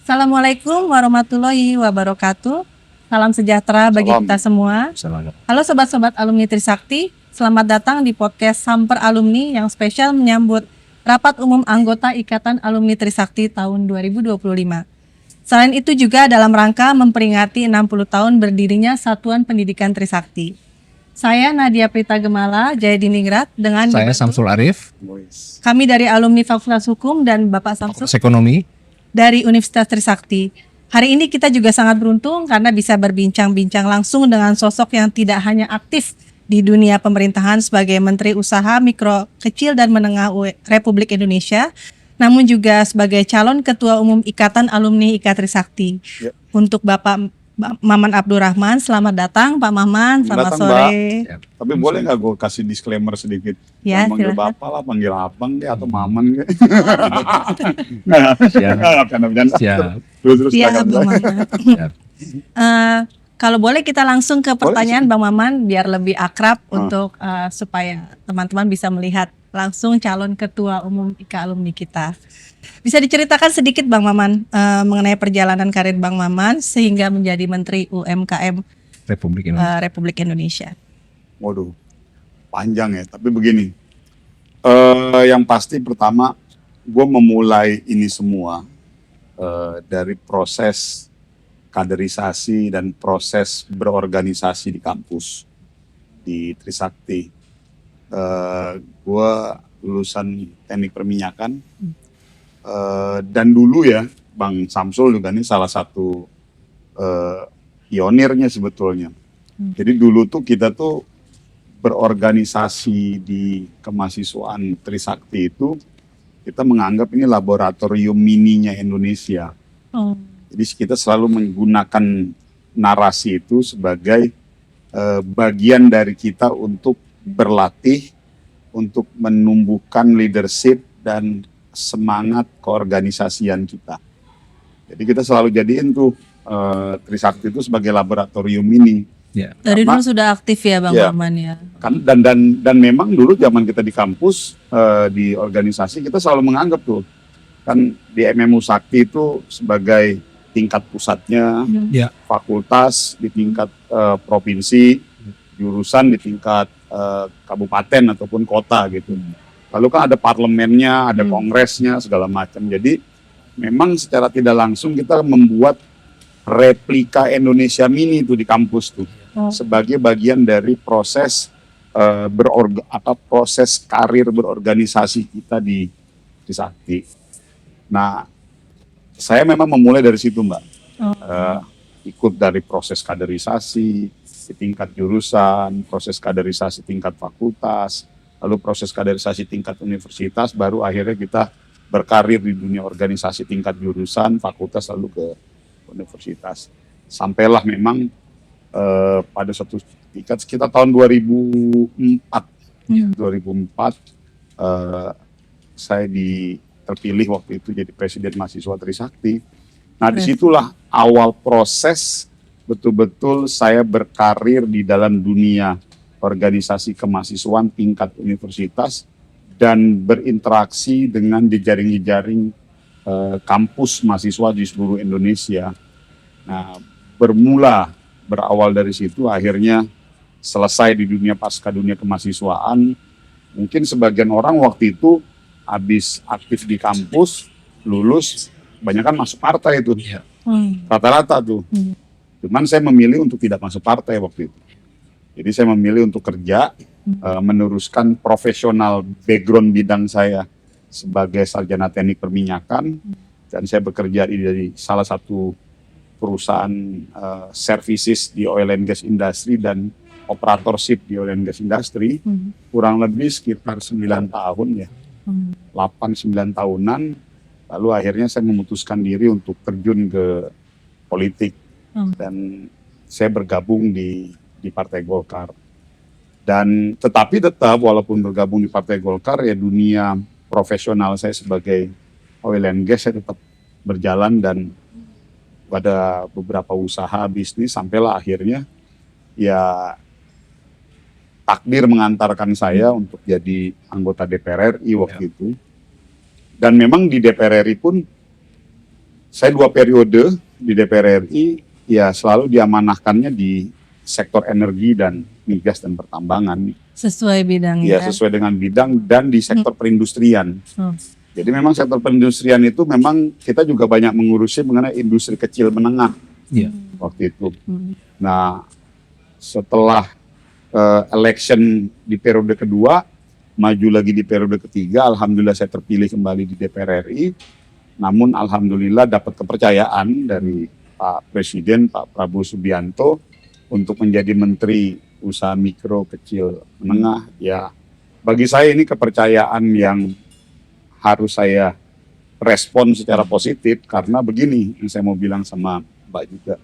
Assalamualaikum warahmatullahi wabarakatuh. Salam sejahtera bagi Salam. kita semua. Selamat. Halo sobat-sobat alumni Trisakti, selamat datang di podcast Samper Alumni yang spesial menyambut Rapat Umum Anggota Ikatan Alumni Trisakti tahun 2025. Selain itu juga dalam rangka memperingati 60 tahun berdirinya Satuan Pendidikan Trisakti. Saya Nadia Prita Gemala, Jayadiningrat dengan Saya Samsul Arif, kami dari alumni Fakultas Hukum dan Bapak Samsul Fakultas Ekonomi. dari Universitas Trisakti. Hari ini kita juga sangat beruntung karena bisa berbincang-bincang langsung dengan sosok yang tidak hanya aktif di dunia pemerintahan sebagai Menteri Usaha Mikro, Kecil dan Menengah Republik Indonesia, namun juga sebagai calon Ketua Umum Ikatan Alumni IKA Trisakti. Ya. Untuk Bapak Maman Abdurrahman, selamat datang Pak Maman, selamat Datang, sore. Tapi boleh nggak gue kasih disclaimer sedikit? Ya, Manggil silakan. bapak lah, panggil abang deh atau maman. Siap. Siap. Terus Iya, silakan. Bang Maman. Siap. Kalau boleh kita langsung ke pertanyaan Boleh. Bang Maman biar lebih akrab untuk supaya teman-teman bisa melihat langsung calon ketua umum IKA alumni kita. Bisa diceritakan sedikit Bang Maman mengenai perjalanan karir Bang Maman sehingga menjadi Menteri UMKM Republik Indonesia. Republik Indonesia. Waduh, panjang ya. Tapi begini, yang pasti pertama, gue memulai ini semua dari proses kaderisasi dan proses berorganisasi di kampus di Trisakti. Gue lulusan teknik perminyakan. Dan dulu ya Bang Samsul juga nih salah satu pionirnya sebetulnya. Jadi dulu tuh kita tuh berorganisasi di kemahasiswaan Trisakti itu kita menganggap ini laboratorium mininya Indonesia. Oh. Jadi kita selalu menggunakan narasi itu sebagai bagian dari kita untuk berlatih, untuk menumbuhkan leadership dan semangat keorganisasian kita. Jadi kita selalu jadiin tuh Trisakti itu sebagai laboratorium ini. Ya. Dari Karena- dulu sudah aktif ya Bang Iya. Maman ya. Kan dan memang dulu zaman kita di kampus di organisasi kita selalu menganggap tuh kan di MMU Sakti itu sebagai tingkat pusatnya, Ya. fakultas di tingkat provinsi, jurusan di tingkat kabupaten ataupun kota gitu. Lalu kan ada parlemennya, ada kongresnya segala macam. Jadi memang secara tidak langsung kita membuat replika Indonesia Mini itu di kampus tuh sebagai bagian dari proses proses karir berorganisasi kita di Trisakti. Nah, saya memang memulai dari situ, Mbak. Ikut dari proses kaderisasi di tingkat jurusan, proses kaderisasi tingkat fakultas, lalu proses kaderisasi tingkat universitas, baru akhirnya kita berkarir di dunia organisasi tingkat jurusan, fakultas, lalu ke universitas. Sampailah memang pada suatu tingkat sekitar tahun 2004, 2004 saya terpilih waktu itu jadi presiden mahasiswa Trisakti. Nah disitulah awal proses betul-betul saya berkarir di dalam dunia organisasi kemahasiswaan tingkat universitas dan berinteraksi dengan jejaring-jejaring kampus mahasiswa di seluruh Indonesia. Nah berawal dari situ akhirnya selesai di dunia pasca dunia kemahasiswaan. Mungkin sebagian orang waktu itu habis aktif di kampus, lulus, banyak kan masuk partai itu. Rata-rata tuh. Cuman saya memilih untuk tidak masuk partai waktu itu. Jadi saya memilih untuk kerja, meneruskan profesional background bidang saya sebagai sarjana teknik perminyakan, dan saya bekerja di salah satu perusahaan services di oil and gas industry dan operatorship di oil and gas industry, kurang lebih sekitar 9 tahun ya, 8-9 tahunan, lalu akhirnya saya memutuskan diri untuk terjun ke politik, dan saya bergabung di Partai Golkar. Dan tetapi tetap walaupun bergabung di Partai Golkar ya dunia profesional saya sebagai oil and gas saya tetap berjalan dan pada beberapa usaha bisnis sampailah akhirnya ya takdir mengantarkan saya untuk jadi anggota DPR RI waktu itu. Dan memang di DPR RI pun saya 2 periode di DPR RI, ya selalu diamanahkannya di sektor energi dan migas dan pertambangan. Sesuai bidangnya. Ya, sesuai dengan bidang dan di sektor perindustrian. Jadi memang sektor perindustrian itu memang kita juga banyak mengurusi mengenai industri kecil menengah waktu itu. Nah, setelah election di periode kedua, maju lagi di periode ketiga, alhamdulillah saya terpilih kembali di DPR RI. Namun alhamdulillah dapat kepercayaan dari Pak Presiden, Pak Prabowo Subianto untuk menjadi Menteri Usaha Mikro Kecil Menengah. Ya, bagi saya ini kepercayaan yang harus saya respon secara positif, karena begini yang saya mau bilang sama Mbak juga.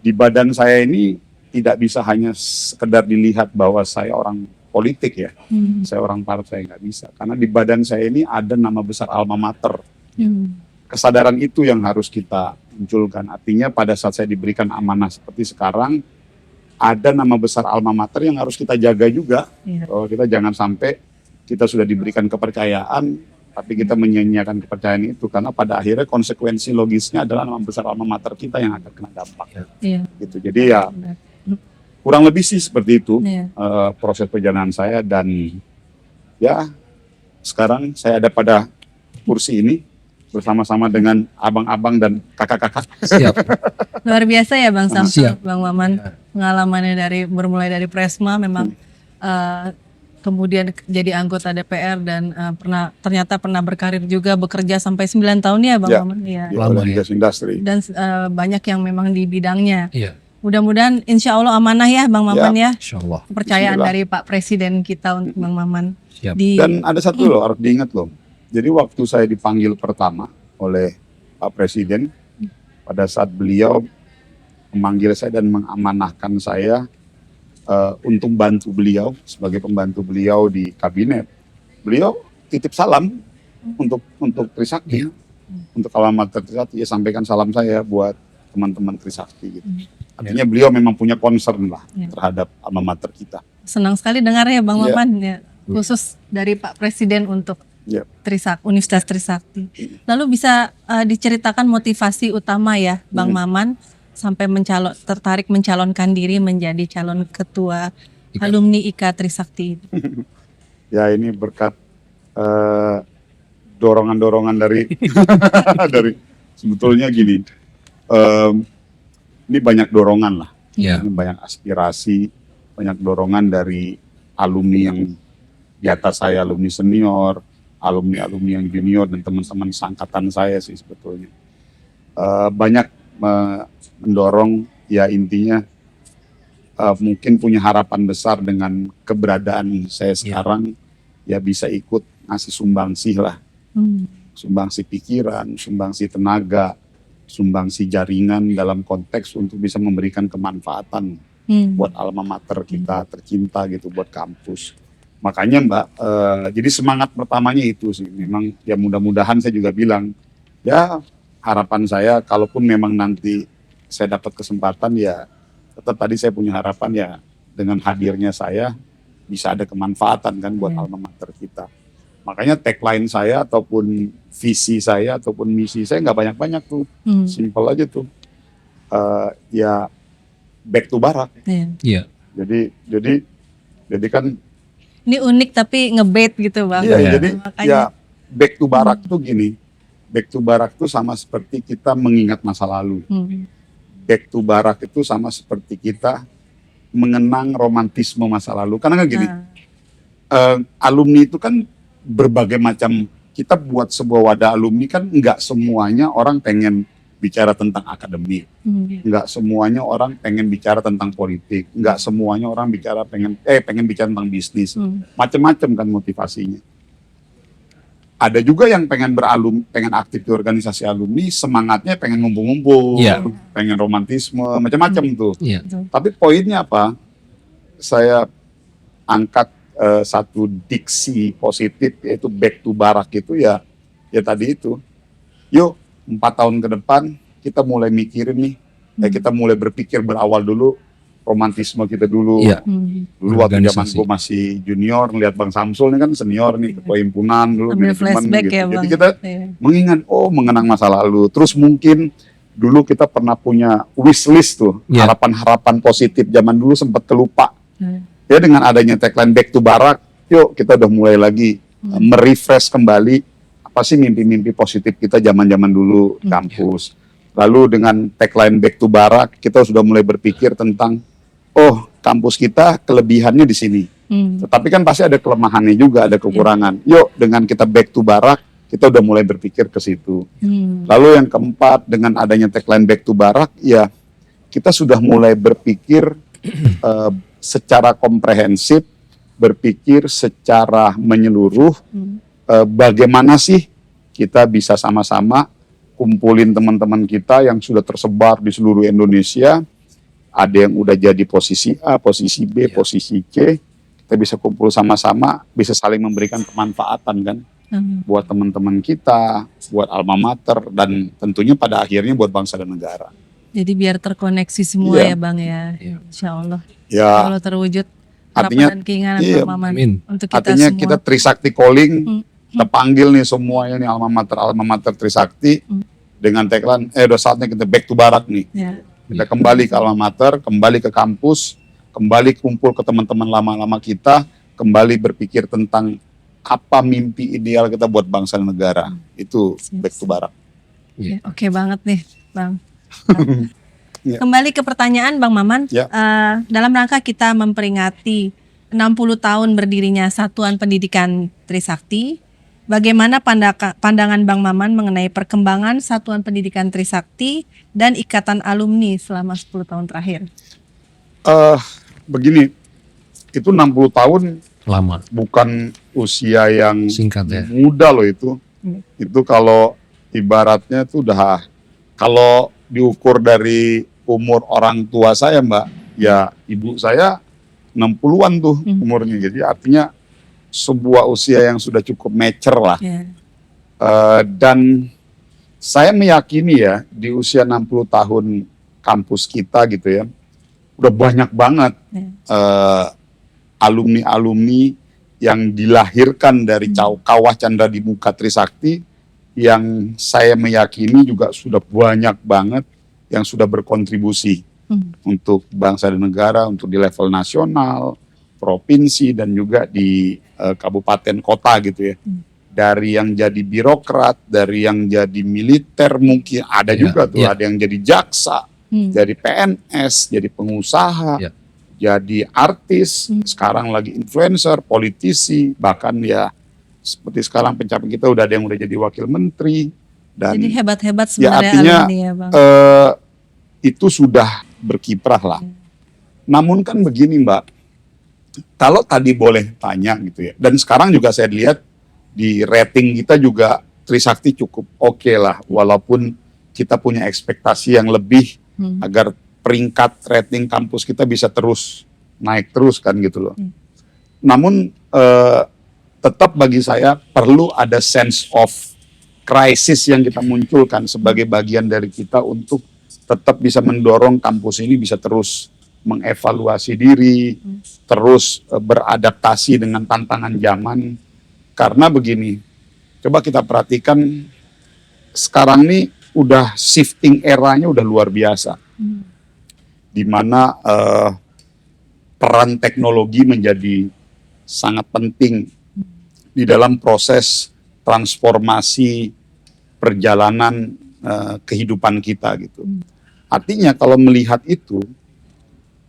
Di badan saya ini tidak bisa hanya sekedar dilihat bahwa saya orang politik ya, saya orang partai, nggak bisa. Karena di badan saya ini ada nama besar alma mater. Kesadaran itu yang harus kita munculkan. Artinya pada saat saya diberikan amanah seperti sekarang, ada nama besar alma mater yang harus kita jaga juga. Bahwa kita jangan sampai kita sudah diberikan kepercayaan, tapi kita menyia-nyiakan kepercayaan itu, karena pada akhirnya konsekuensi logisnya adalah nama besar alma mater kita yang akan kena dampak. Gitu. Jadi ya kurang lebih sih seperti itu proses perjalanan saya, dan ya sekarang saya ada pada kursi ini bersama-sama dengan abang-abang dan kakak-kakak. Siap. Luar biasa ya Bang Samsul, Siap. Bang Maman, pengalamannya bermulai dari Presma memang kemudian jadi anggota DPR dan ternyata pernah berkarir juga, bekerja sampai 9 tahun ya Bang Maman. Ya. Di oil and gas industry. Dan banyak yang memang di bidangnya. Iya. Mudah-mudahan insya Allah amanah ya Bang Maman ya. Insyaallah. Kepercayaan dari Pak Presiden kita untuk Bang Maman. Siap. Dan ada satu loh, harus diingat loh. Jadi waktu saya dipanggil pertama oleh Pak Presiden, pada saat beliau memanggil saya dan mengamanahkan saya untuk bantu beliau sebagai pembantu beliau di kabinet, beliau titip salam untuk Trisakti, untuk alamat Trisakti, ya sampaikan salam saya buat teman-teman Trisakti gitu. Artinya beliau memang punya concern lah terhadap alma mater kita. Senang sekali dengar ya Bang Maman ya, khusus dari Pak Presiden untuk Universitas Trisakti. Lalu bisa diceritakan motivasi utama ya Bang Maman sampai tertarik mencalonkan diri menjadi calon ketua alumni IKA Trisakti. Ya ini berkat dorongan-dorongan dari dari sebetulnya gini, ini banyak dorongan lah, ini banyak aspirasi, banyak dorongan dari alumni yang di atas saya, alumni senior, alumni yang junior, dan teman-teman seangkatan saya sih sebetulnya. Banyak mendorong, ya intinya mungkin punya harapan besar dengan keberadaan saya sekarang, ya bisa ikut ngasih sumbangsih lah, sumbangsih pikiran, sumbangsih tenaga, sumbangsih jaringan dalam konteks untuk bisa memberikan kemanfaatan buat alma mater kita tercinta gitu, buat kampus. Makanya Mbak, jadi semangat pertamanya itu sih, memang ya mudah-mudahan saya juga bilang, ya harapan saya kalaupun memang nanti saya dapat kesempatan, ya tetap tadi saya punya harapan ya dengan hadirnya saya bisa ada kemanfaatan kan buat alma mater kita. Makanya tagline saya ataupun visi saya ataupun misi saya nggak banyak-banyak tuh, simple aja tuh, ya back to barak. Iya. Jadi kan ini unik tapi ngebet gitu Bang. Iya, jadi ya back to barak tuh gini, back to barak tuh sama seperti kita mengingat masa lalu. Back to barak itu sama seperti kita mengenang romantisme masa lalu. Karena kan gini, alumni itu kan berbagai macam, kita buat sebuah wadah alumni kan nggak semuanya orang pengen bicara tentang akademik, nggak semuanya orang pengen bicara tentang politik, nggak semuanya orang pengen bicara tentang bisnis, macam-macam kan motivasinya. Ada juga yang pengen pengen aktif di organisasi alumni, semangatnya pengen ngumpul-ngumpul, pengen romantisme, macam-macam tuh. Tapi poinnya apa? Saya angkat satu diksi positif, yaitu back to barak itu ya tadi itu. Yuk 4 tahun ke depan kita mulai mikirin nih, kita mulai berpikir berawal dulu romantisme kita dulu. Iya. Dulu waktu zaman Organisasi. gue masih junior, ngeliat Bang Samsul ini kan senior nih, ketua himpunan dulu. Ambil manajemen flashback gitu. ya Bang. Jadi kita Iya. mengingat, mengenang masa lalu. Terus mungkin dulu kita pernah punya wishlist tuh, Iya. harapan-harapan positif zaman dulu sempat kelupa. Hmm. Ya dengan adanya tagline Back to Barak, yuk kita udah mulai lagi merefresh kembali apa sih mimpi-mimpi positif kita zaman-zaman dulu di kampus. Lalu dengan tagline Back to Barak, kita sudah mulai berpikir tentang kampus kita kelebihannya di sini. Tetapi kan pasti ada kelemahannya juga, ada kekurangan. Yuk dengan kita Back to Barak, kita udah mulai berpikir ke situ. Lalu yang keempat, dengan adanya tagline Back to Barak, ya kita sudah mulai berpikir secara komprehensif, berpikir secara menyeluruh, bagaimana sih kita bisa sama-sama kumpulin teman-teman kita yang sudah tersebar di seluruh Indonesia. Ada yang udah jadi posisi A, posisi B, posisi C. Kita bisa kumpul sama-sama, bisa saling memberikan kemanfaatan kan. Buat teman-teman kita, buat alma mater, dan tentunya pada akhirnya buat bangsa dan negara. Jadi biar terkoneksi semua Iya. ya Bang ya. Insya Allah. Ya, Kalau terwujud artinya, harapan dan keinginan iya, Bang Maman amin. untuk kita artinya semua. kita Trisakti calling, kita panggil nih semuanya nih alma mater Trisakti dengan tagline, udah saatnya kita back to barak nih. Ya. Kita kembali ke alma mater, kembali ke kampus, kembali kumpul ke teman-teman lama-lama kita, kembali berpikir tentang apa mimpi ideal kita buat bangsa dan negara. Itu back to barak. Ya, oke banget nih Bang. Ya. Kembali ke pertanyaan Bang Maman. Ya. Dalam rangka kita memperingati 60 tahun berdirinya Satuan Pendidikan Trisakti, bagaimana pandangan Bang Maman mengenai perkembangan Satuan Pendidikan Trisakti dan Ikatan Alumni selama 10 tahun terakhir? Begini, itu 60 tahun Lama, bukan usia yang singkat ya. muda loh itu. Itu kalau ibaratnya itu udah, kalau diukur dari umur orang tua saya Mbak, ya ibu saya 60-an tuh umurnya. Jadi artinya sebuah usia yang sudah cukup mature lah. Ya. Dan saya meyakini ya di usia 60 tahun kampus kita gitu ya, udah banyak banget alumni-alumni yang dilahirkan dari Kawah Candra di Muka Trisakti, yang saya meyakini juga sudah banyak banget yang sudah berkontribusi untuk bangsa dan negara, untuk di level nasional, provinsi, dan juga di kabupaten kota gitu ya. Dari yang jadi birokrat, dari yang jadi militer mungkin ada juga tuh, ada yang jadi jaksa, jadi PNS, jadi pengusaha, jadi artis, sekarang lagi influencer, politisi, bahkan ya seperti sekarang pencapaian kita udah ada yang udah jadi wakil menteri. Dan Jadi hebat-hebat ya sebenarnya artinya alumni ya Bang. itu sudah berkiprah lah. Namun kan begini Mbak, kalau tadi boleh tanya gitu ya, dan sekarang juga saya lihat di rating kita juga Trisakti cukup oke lah, walaupun kita punya ekspektasi yang lebih agar peringkat rating kampus kita bisa terus naik terus kan gitu loh. Namun tetap bagi saya perlu ada sense of crisis yang kita munculkan sebagai bagian dari kita untuk tetap bisa mendorong kampus ini bisa terus mengevaluasi diri, terus beradaptasi dengan tantangan zaman. Karena begini, coba kita perhatikan sekarang nih udah shifting eranya udah luar biasa. Di mana peran teknologi menjadi sangat penting di dalam proses transformasi perjalanan kehidupan kita gitu. Artinya kalau melihat itu,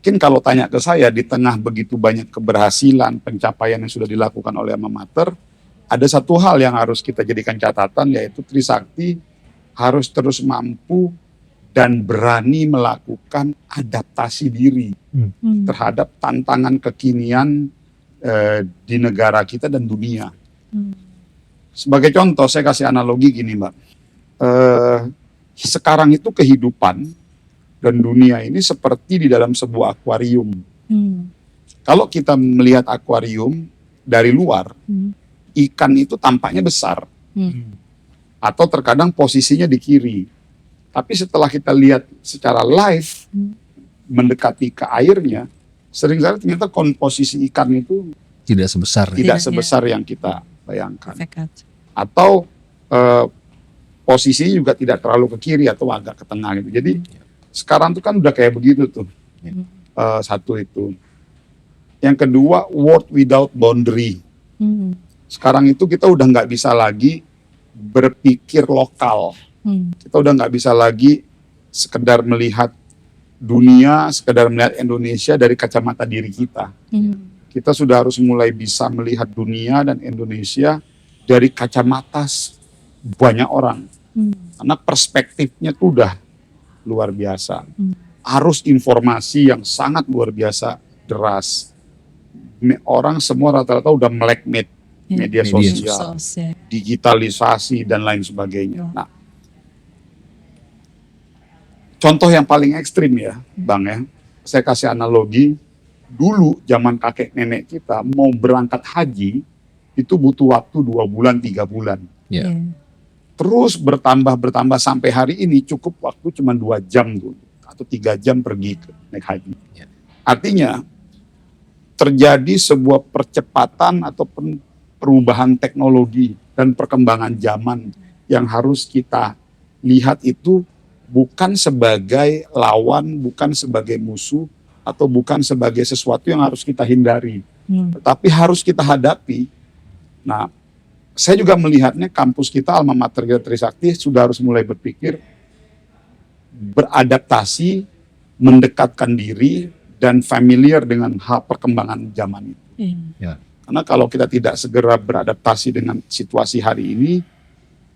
mungkin kalau tanya ke saya di tengah begitu banyak keberhasilan, pencapaian yang sudah dilakukan oleh alma mater, ada satu hal yang harus kita jadikan catatan, yaitu Trisakti harus terus mampu dan berani melakukan adaptasi diri terhadap tantangan kekinian di negara kita dan dunia. Sebagai contoh, saya kasih analogi gini Mbak. Sekarang itu kehidupan dan dunia ini seperti di dalam sebuah akuarium. Kalau kita melihat akuarium dari luar, ikan itu tampaknya besar. Atau terkadang posisinya di kiri. Tapi setelah kita lihat secara live, mendekati ke airnya, seringkali ternyata komposisi ikan itu Tidak sebesar. tidak Tidak, sebesar yang kita bayangkan. Efek. Atau posisinya juga tidak terlalu ke kiri atau agak ke tengah gitu. Jadi sekarang tuh kan udah kayak begitu tuh. Satu itu. Yang kedua, world without boundary. Sekarang itu kita udah nggak bisa lagi berpikir lokal. Kita udah nggak bisa lagi sekedar melihat dunia, sekedar melihat Indonesia dari kacamata diri kita. Kita sudah harus mulai bisa melihat dunia dan Indonesia dari kacamata banyak orang. Karena perspektifnya tuh udah luar biasa. Arus informasi yang sangat luar biasa deras. Orang semua rata-rata udah melek media sosial, digitalisasi dan lain sebagainya. Nah, contoh yang paling ekstrim ya, Bang ya, saya kasih analogi. Dulu zaman kakek nenek kita mau berangkat haji itu butuh waktu 2 bulan, 3 bulan. Ya. Terus bertambah sampai hari ini cukup waktu cuma 2 jam tuh, atau 3 jam pergi ke naik haji. Ya. Artinya terjadi sebuah percepatan atau perubahan teknologi dan perkembangan zaman yang harus kita lihat itu bukan sebagai lawan, bukan sebagai musuh, atau bukan sebagai sesuatu yang harus kita hindari, tetapi harus kita hadapi. Nah, saya juga melihatnya kampus kita, Alma Mater kita Trisakti, sudah harus mulai berpikir, beradaptasi, mendekatkan diri, dan familiar dengan hal perkembangan zaman itu. Ya. Karena kalau kita tidak segera beradaptasi dengan situasi hari ini,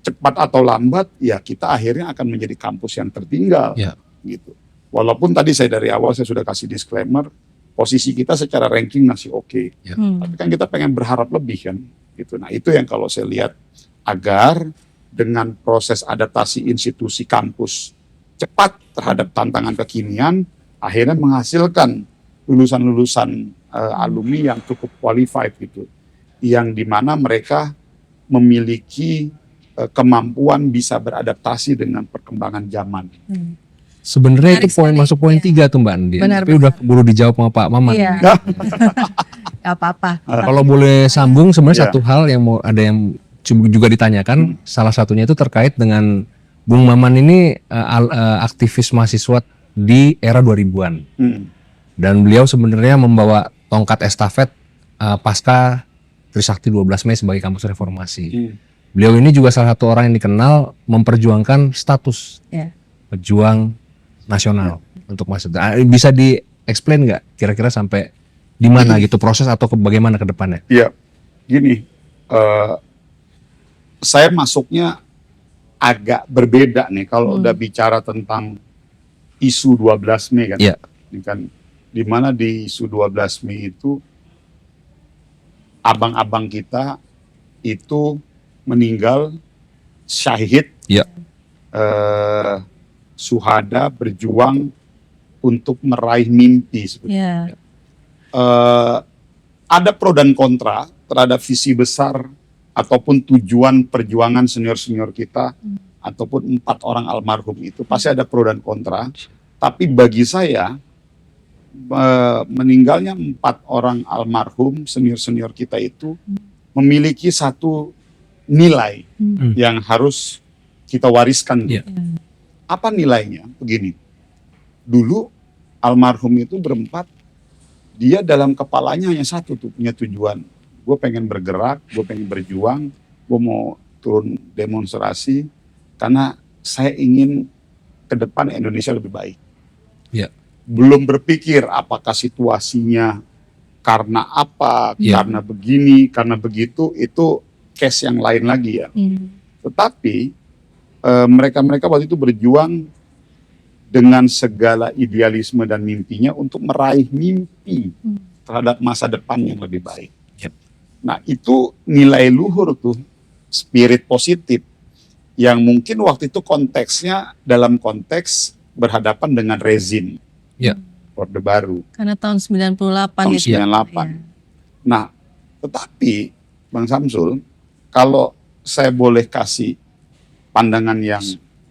cepat atau lambat, ya kita akhirnya akan menjadi kampus yang tertinggal. Ya. Gitu. Walaupun tadi saya dari awal saya sudah kasih disclaimer, posisi kita secara ranking masih oke. Ya. Tapi kan kita pengen berharap lebih kan. Gitu. Nah itu yang kalau saya lihat, agar dengan proses adaptasi institusi kampus cepat terhadap tantangan kekinian, akhirnya menghasilkan lulusan-lulusan alumni yang cukup qualified gitu, yang dimana mereka memiliki kemampuan bisa beradaptasi dengan perkembangan zaman. Sebenarnya itu Menarik sekali. masuk poin 3 tuh Mbak Andi. Benar, Tapi udah buru dijawab sama Pak Maman. Iya. Gak apa-apa. Kalau boleh sambung, sebenarnya Iya. satu hal yang mau ada yang juga ditanyakan, salah satunya itu terkait dengan Bung Maman ini aktivis mahasiswa di era 2000-an. Dan beliau sebenarnya membawa tongkat estafet pasca Trisakti 12 Mei sebagai kampus reformasi. Beliau ini juga salah satu orang yang dikenal memperjuangkan status pejuang nasional untuk mahasiswa. Bisa di-explain nggak kira-kira sampai di mana gitu proses atau bagaimana ke depannya? Iya, gini, saya masuknya agak berbeda nih kalau udah bicara tentang isu 12 Mei kan. Iya. Ini kan dimana di isu 12 Mei itu abang-abang kita itu meninggal syahid, Iya. suhada, berjuang untuk meraih mimpi sebetulnya. Ada pro dan kontra terhadap visi besar ataupun tujuan perjuangan senior-senior kita ataupun 4 orang almarhum itu pasti ada pro dan kontra. Tapi bagi saya meninggalnya 4 orang almarhum senior-senior kita itu memiliki satu nilai yang harus kita wariskan. Iya. Apa nilainya? Begini, dulu almarhum itu berempat, dia dalam kepalanya hanya satu tuh punya tujuan. Gue pengen bergerak, gue pengen berjuang, gue mau turun demonstrasi karena saya ingin ke depan Indonesia lebih baik. Iya. Belum berpikir apakah situasinya karena apa, Iya. karena begini, karena begitu, itu case yang lain lagi ya. Tetapi mereka-mereka waktu itu berjuang dengan segala idealisme dan mimpinya untuk meraih mimpi terhadap masa depan yang lebih baik. Yep. Nah itu nilai luhur tuh, spirit positif yang mungkin waktu itu konteksnya dalam konteks berhadapan dengan rezim Orde Baru Karena tahun 98 tahun itu. 98. Nah tetapi Bang Samsul, kalau saya boleh kasih pandangan yang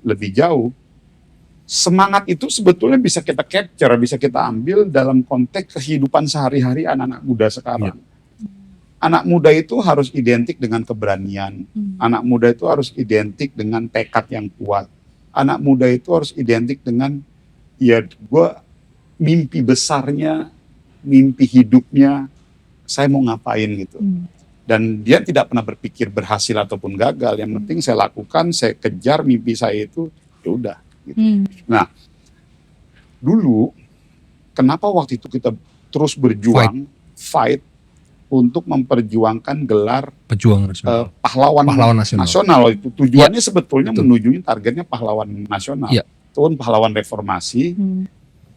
lebih jauh, semangat itu sebetulnya bisa kita capture, bisa kita ambil dalam konteks kehidupan sehari-hari anak-anak muda sekarang. Anak muda itu harus identik dengan keberanian. Anak muda itu harus identik dengan tekad yang kuat. Anak muda itu harus identik dengan, ya gue mimpi besarnya, mimpi hidupnya, saya mau ngapain gitu. Dan dia tidak pernah berpikir berhasil ataupun gagal. Yang penting saya lakukan, saya kejar mimpi saya itu, ya udah. Gitu. Nah, dulu kenapa waktu itu kita terus berjuang, fight untuk memperjuangkan gelar Pejuang nasional. pahlawan nasional. Itu tujuannya sebetulnya Betul. menuju targetnya pahlawan nasional, Ya. tahun pahlawan reformasi.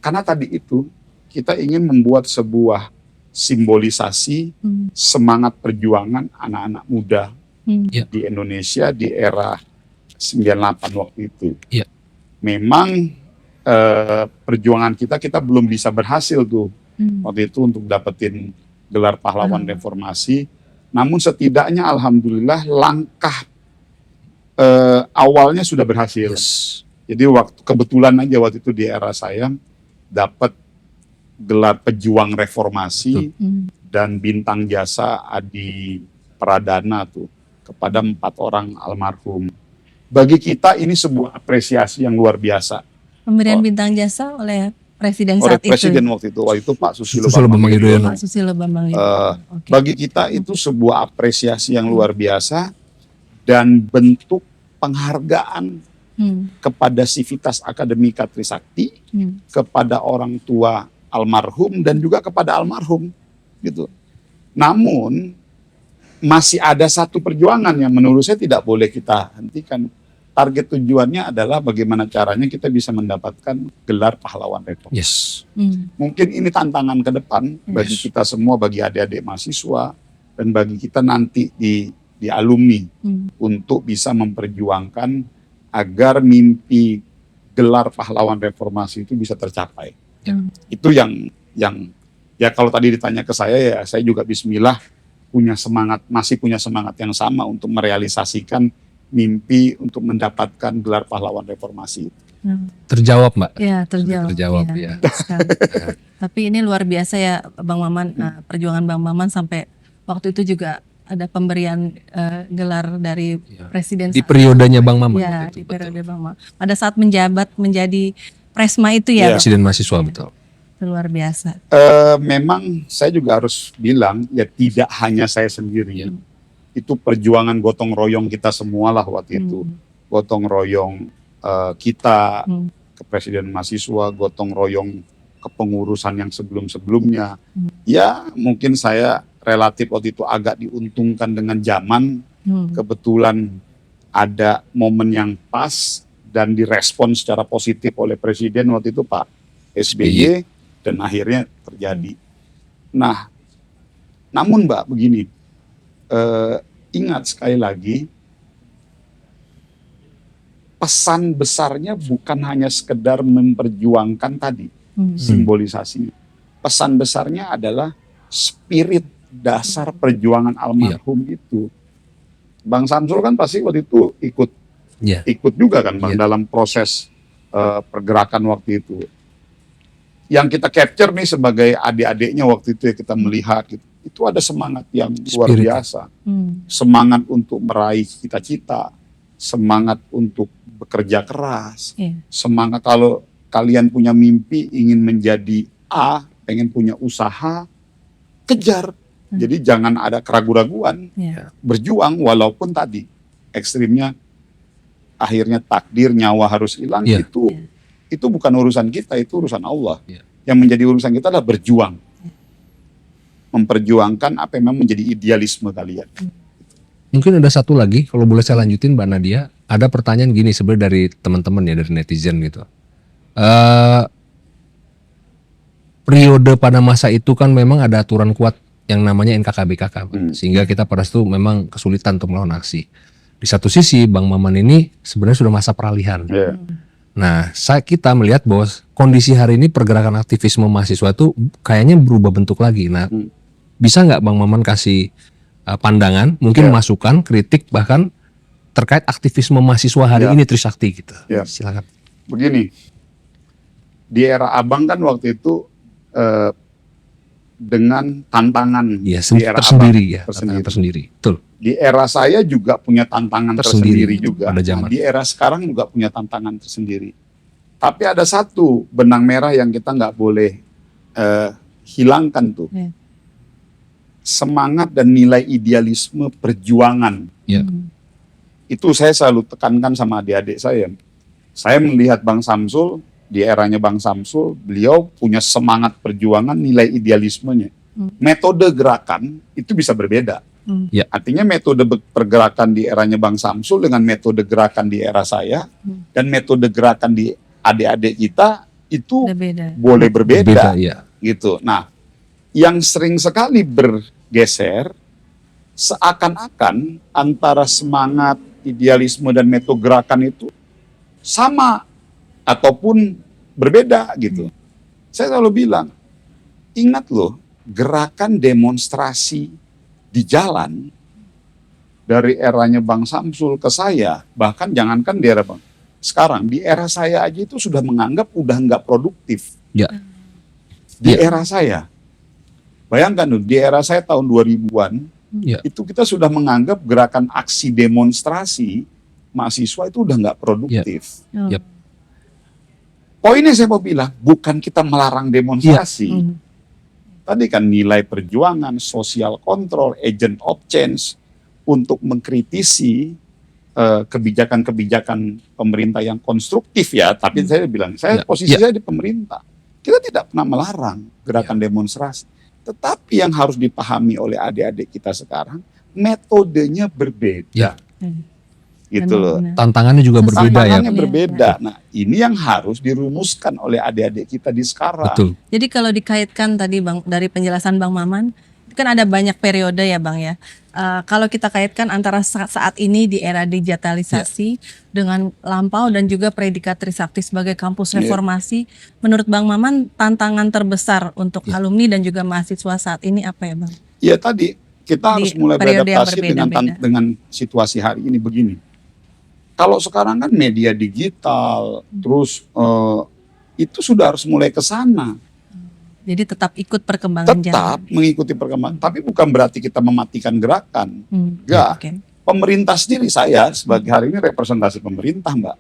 Karena tadi itu kita ingin membuat sebuah simbolisasi semangat perjuangan anak-anak muda Ya. di Indonesia di era 98 waktu itu. Ya. Memang perjuangan kita belum bisa berhasil tuh waktu itu untuk dapetin gelar pahlawan reformasi. Namun setidaknya alhamdulillah langkah awalnya sudah berhasil. Jadi kebetulan aja waktu itu di era saya dapat gelar pejuang reformasi dan bintang jasa Adi Pradana tuh kepada 4 orang almarhum. Bagi kita ini sebuah apresiasi yang luar biasa. Pemberian bintang jasa oleh Presiden Oleh saat Presiden itu. waktu itu Pak Susilo Susilo Bambang Bambang Yudhoyono. Pak Susilo Bambang Yudhoyono. Oke. Bagi kita itu sebuah apresiasi yang luar biasa dan bentuk penghargaan kepada Sivitas Akademika Trisakti, kepada orang tua almarhum dan juga kepada almarhum gitu. Namun masih ada satu perjuangan yang menurut saya tidak boleh kita hentikan. Target tujuannya adalah bagaimana caranya kita bisa mendapatkan gelar pahlawan reformasi. Yes. Mungkin ini tantangan ke depan bagi kita semua, bagi adik-adik mahasiswa dan bagi kita nanti di alumni untuk bisa memperjuangkan agar mimpi gelar pahlawan reformasi itu bisa tercapai. Itu yang ya kalau tadi ditanya ke saya, ya saya juga bismillah masih punya semangat yang sama untuk merealisasikan mimpi untuk mendapatkan gelar pahlawan reformasi. Terjawab, Mbak. Ya, terjawab. Ya. Betul sekali. Tapi ini luar biasa ya Bang Maman, perjuangan Bang Maman sampai waktu itu juga ada pemberian gelar dari Presiden Di saat periodenya Bang Maman. ya, waktu di itu, betul. periode Bang Maman. Pada saat menjabat menjadi Presma itu ya, Iya. Presiden mahasiswa, betul. luar biasa. Memang saya juga harus bilang ya tidak hanya saya sendiri. Itu perjuangan gotong royong kita semua lah waktu itu. Gotong royong kita ke Presiden mahasiswa, gotong royong kepengurusan yang sebelum-sebelumnya. Ya mungkin saya relatif waktu itu agak diuntungkan dengan zaman. Kebetulan ada momen yang pas dan direspon secara positif oleh Presiden waktu itu Pak SBY dan akhirnya terjadi. Nah, namun Mbak begini, ingat sekali lagi, pesan besarnya bukan hanya sekedar memperjuangkan tadi simbolisasinya. Pesan besarnya adalah spirit dasar perjuangan almarhum itu. Bang Samsul kan pasti waktu itu ikut juga kan Bang dalam proses pergerakan waktu itu. Yang kita capture nih sebagai adik-adiknya waktu itu ya kita melihat gitu. Itu ada semangat yang luar biasa. Semangat untuk meraih cita-cita, semangat untuk bekerja keras, semangat kalau kalian punya mimpi ingin menjadi A, pengen punya usaha, kejar. Jadi jangan ada keraguan-raguan, berjuang walaupun tadi ekstrimnya akhirnya takdir nyawa harus hilang, itu bukan urusan kita, itu urusan Allah. Yang menjadi urusan kita adalah berjuang. Memperjuangkan apa yang memang menjadi idealisme kalian. Mungkin ada satu lagi, kalau boleh saya lanjutin Mbak Nadia, ada pertanyaan gini sebenarnya dari teman-teman ya, dari netizen gitu. Periode pada masa itu kan memang ada aturan kuat yang namanya NKKBKK, sehingga kita pada itu memang kesulitan untuk melawan aksi. Di satu sisi Bang Maman ini sebenarnya sudah masa peralihan. Nah, kita melihat bahwa kondisi hari ini pergerakan aktivisme mahasiswa itu kayaknya berubah bentuk lagi. Nah, bisa nggak Bang Maman kasih pandangan, mungkin masukan, kritik, bahkan terkait aktivisme mahasiswa hari ini Trisakti gitu. Silakan. Begini, di era Abang kan waktu itu dengan tantangan Ya, di era tersendiri Abang ya, tantangan tersendiri. Betul. Di era saya juga punya tantangan tersendiri juga. pada Nah, zaman. di era sekarang juga punya tantangan tersendiri. Tapi ada satu benang merah yang kita nggak boleh hilangkan tuh. Ya. Semangat dan nilai idealisme perjuangan. Ya. Itu saya selalu tekankan sama adik-adik saya. Saya melihat Bang Samsul, di eranya Bang Samsul, beliau punya semangat perjuangan, nilai idealismenya. Metode gerakan itu bisa berbeda. Ya. Artinya metode pergerakan di eranya Bang Samsul dengan metode gerakan di era saya, dan metode gerakan di adik-adik kita itu Beda. boleh berbeda. Ya. Gitu. Nah, yang sering sekali bergeser, seakan-akan antara semangat, idealisme, dan metode gerakan itu sama ataupun berbeda gitu. Saya selalu bilang, ingat loh, gerakan demonstrasi di jalan dari eranya Bang Samsul ke saya, bahkan jangankan di era Bang, sekarang di era saya aja itu sudah menganggap udah nggak produktif. Ya. Di Ya. era saya, bayangkan loh, di era saya tahun 2000-an, Ya. itu kita sudah menganggap gerakan aksi demonstrasi mahasiswa itu udah nggak produktif. Yap. Poinnya saya mau bilang, bukan kita melarang demonstrasi. Tadi kan nilai perjuangan, social control, agent of change untuk mengkritisi kebijakan-kebijakan pemerintah yang konstruktif ya. Tapi saya bilang, posisi saya di pemerintah. Kita tidak pernah melarang gerakan demonstrasi. Tetapi yang harus dipahami oleh adik-adik kita sekarang, metodenya berbeda. Ya. Gitu loh. Tantangannya juga berbeda ya. Tantangannya berbeda. Nah, ini yang harus dirumuskan oleh adik-adik kita di sekarang. Betul. Jadi kalau dikaitkan tadi Bang dari penjelasan Bang Maman, kan ada banyak periode ya Bang ya. Kalau kita kaitkan antara saat ini di era digitalisasi dengan lampau dan juga predikat Trisakti sebagai kampus reformasi, menurut Bang Maman tantangan terbesar untuk alumni dan juga mahasiswa saat ini apa ya Bang? Ya tadi kita harus mulai periode yang beradaptasi berbeda-beda. dengan situasi hari ini begini. Kalau sekarang kan media digital, terus itu sudah harus mulai ke sana. Jadi tetap ikut perkembangan Tetap mengikuti perkembangan, tapi bukan berarti kita mematikan gerakan. Enggak. Oke. Pemerintah sendiri, saya sebagai hari ini representasi pemerintah, Mbak.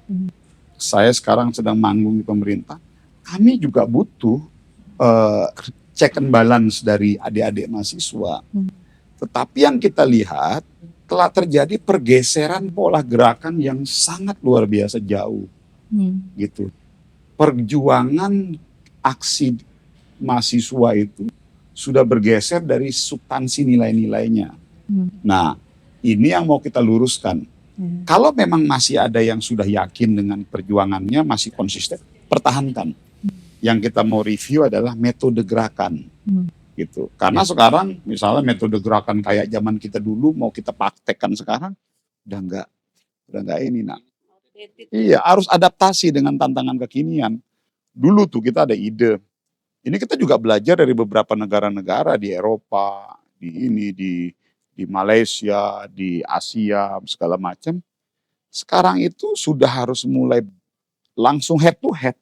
Saya sekarang sedang manggung di pemerintah. Kami juga butuh check and balance dari adik-adik mahasiswa. Tetapi yang kita lihat telah terjadi pergeseran pola gerakan yang sangat luar biasa jauh. Gitu. Perjuangan aksi mahasiswa itu sudah bergeser dari substansi nilai-nilainya. Nah, ini yang mau kita luruskan. Kalau memang masih ada yang sudah yakin dengan perjuangannya, masih konsisten, pertahankan. Yang kita mau review adalah metode gerakan. Gitu. Karena sekarang misalnya metode gerakan kayak zaman kita dulu mau kita praktekkan sekarang udah enggak ini. Nah. Iya, harus adaptasi dengan tantangan kekinian. Dulu tuh kita ada ide. Ini kita juga belajar dari beberapa negara-negara di Eropa, di Malaysia, di Asia, segala macam. Sekarang itu sudah harus mulai langsung head to head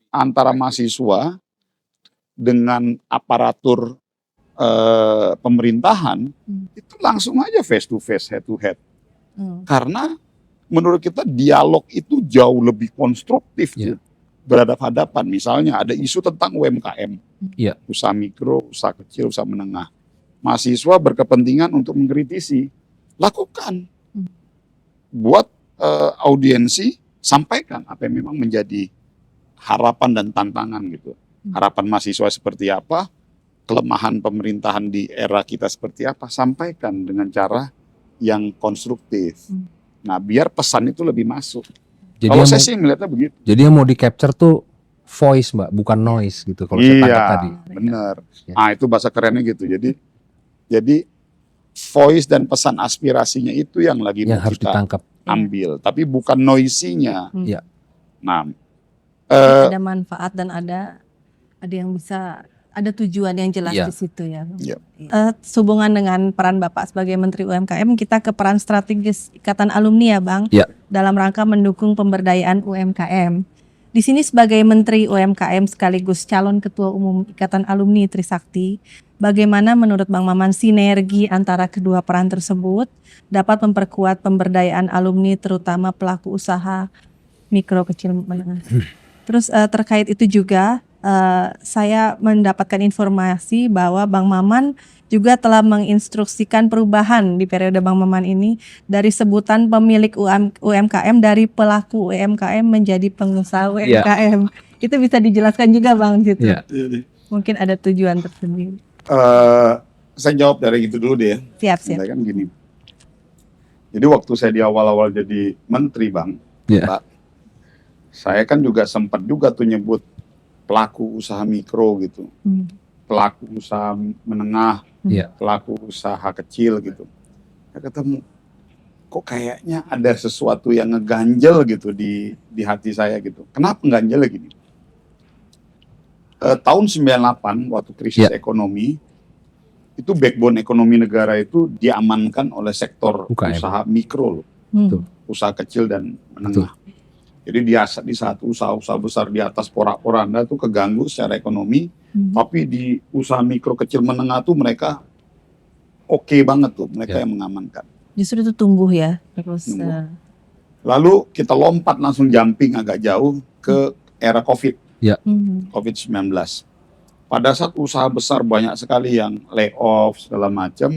antara mahasiswa dengan aparatur pemerintahan, itu langsung aja face to face, head to head. Karena menurut kita dialog itu jauh lebih konstruktif. Berhadapan-hadapan, misalnya ada isu tentang UMKM, usaha mikro, usaha kecil, usaha menengah. Mahasiswa berkepentingan untuk mengkritisi, lakukan. Buat audiensi, sampaikan apa yang memang menjadi harapan dan tantangan gitu. Harapan mahasiswa seperti apa, kelemahan pemerintahan di era kita seperti apa, sampaikan dengan cara yang konstruktif. Nah, biar pesan itu lebih masuk. Jadi kalau saya sih melihatnya begitu. Jadi yang mau di capture tuh voice Mbak, bukan noise gitu kalau saya tangkap tadi. Benar. Ah, itu bahasa kerennya gitu. Jadi voice dan pesan aspirasinya itu yang lagi yang harus ditangkap. Ambil, tapi bukan noisy-nya. Nah, ada manfaat dan ada yang bisa, ada tujuan yang jelas di situ ya. Sehubungan dengan peran Bapak sebagai Menteri UMKM, kita ke peran strategis Ikatan Alumni ya Bang, dalam rangka mendukung pemberdayaan UMKM. Di sini sebagai Menteri UMKM sekaligus calon Ketua Umum Ikatan Alumni Trisakti, bagaimana menurut Bang Maman sinergi antara kedua peran tersebut dapat memperkuat pemberdayaan alumni terutama pelaku usaha mikro kecil menengah. Terus terkait itu juga saya mendapatkan informasi bahwa Bang Maman juga telah menginstruksikan perubahan di periode Bang Maman ini dari sebutan pemilik UMKM dari pelaku UMKM menjadi pengusaha UMKM. Itu bisa dijelaskan juga Bang di situ. Ya. Mungkin ada tujuan tersendiri. Saya jawab dari itu dulu deh ya. Siap. Kan gini. Jadi waktu saya di awal-awal jadi menteri Bang, Pak, saya kan juga sempat juga tuh nyebut pelaku usaha mikro gitu, pelaku usaha menengah, pelaku usaha kecil gitu. Saya ketemu, kok kayaknya ada sesuatu yang ngeganjel gitu di hati saya gitu. Kenapa ngeganjel gini? Tahun 98 waktu krisis ekonomi, itu backbone ekonomi negara itu diamankan oleh sektor UKM. usaha mikro loh, usaha kecil dan menengah. Jadi di saat usaha-usaha besar di atas porak-poranda tuh keganggu secara ekonomi, tapi di usaha mikro kecil menengah tuh mereka oke banget tuh, mereka yang mengamankan. Justru itu tumbuh ya terus. Lalu kita lompat langsung jumping agak jauh ke era COVID, COVID-19. Pada saat usaha besar banyak sekali yang layoff segala macam,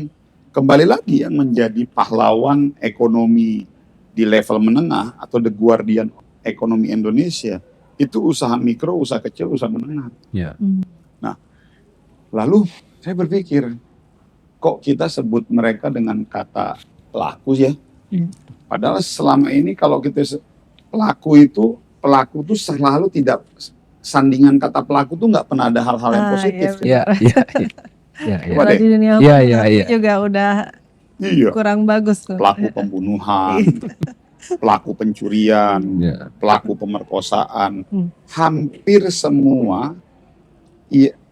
kembali lagi yang menjadi pahlawan ekonomi di level menengah atau the guardian ekonomi Indonesia itu usaha mikro, usaha kecil, usaha menengah. Nah, lalu saya berpikir, kok kita sebut mereka dengan kata pelaku ya? Padahal selama ini kalau kita pelaku itu selalu tidak, sandingan kata pelaku tuh nggak pernah ada hal-hal yang positif. Kalau di dunia juga udah kurang bagus tuh. Pelaku pembunuhan, pelaku pencurian, pelaku pemerkosaan, hampir semua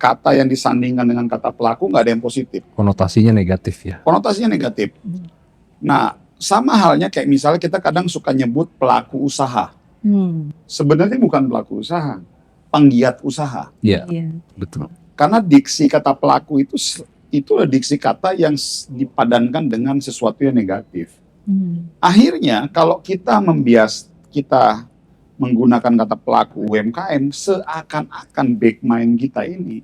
kata yang disandingkan dengan kata pelaku nggak ada yang positif. Konotasinya negatif ya. Konotasinya negatif. Nah, sama halnya kayak misalnya kita kadang suka nyebut pelaku usaha. Sebenarnya bukan pelaku usaha, penggiat usaha. Iya, betul. Karena diksi kata pelaku itu diksi kata yang dipadankan dengan sesuatu yang negatif. Akhirnya kalau kita menggunakan kata pelaku UMKM, seakan-akan back mind kita ini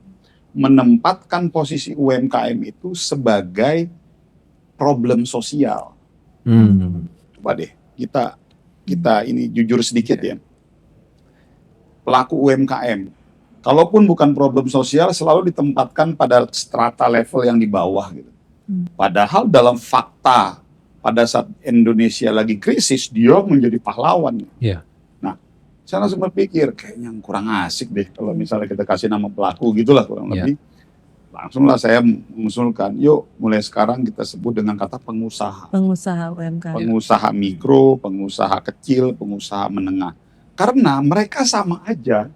menempatkan posisi UMKM itu sebagai problem sosial. Coba deh kita ini jujur sedikit ya. Pelaku UMKM, kalaupun bukan problem sosial, selalu ditempatkan pada strata level yang di bawah gitu. Padahal dalam fakta pada saat Indonesia lagi krisis, dia menjadi pahlawan. Nah, saya langsung berpikir, kayaknya kurang asik deh kalau misalnya kita kasih nama pelaku gitulah kurang lebih. Langsunglah saya mengusulkan, yuk mulai sekarang kita sebut dengan kata pengusaha. Pengusaha UMKM. Pengusaha mikro, pengusaha kecil, pengusaha menengah. Karena mereka sama aja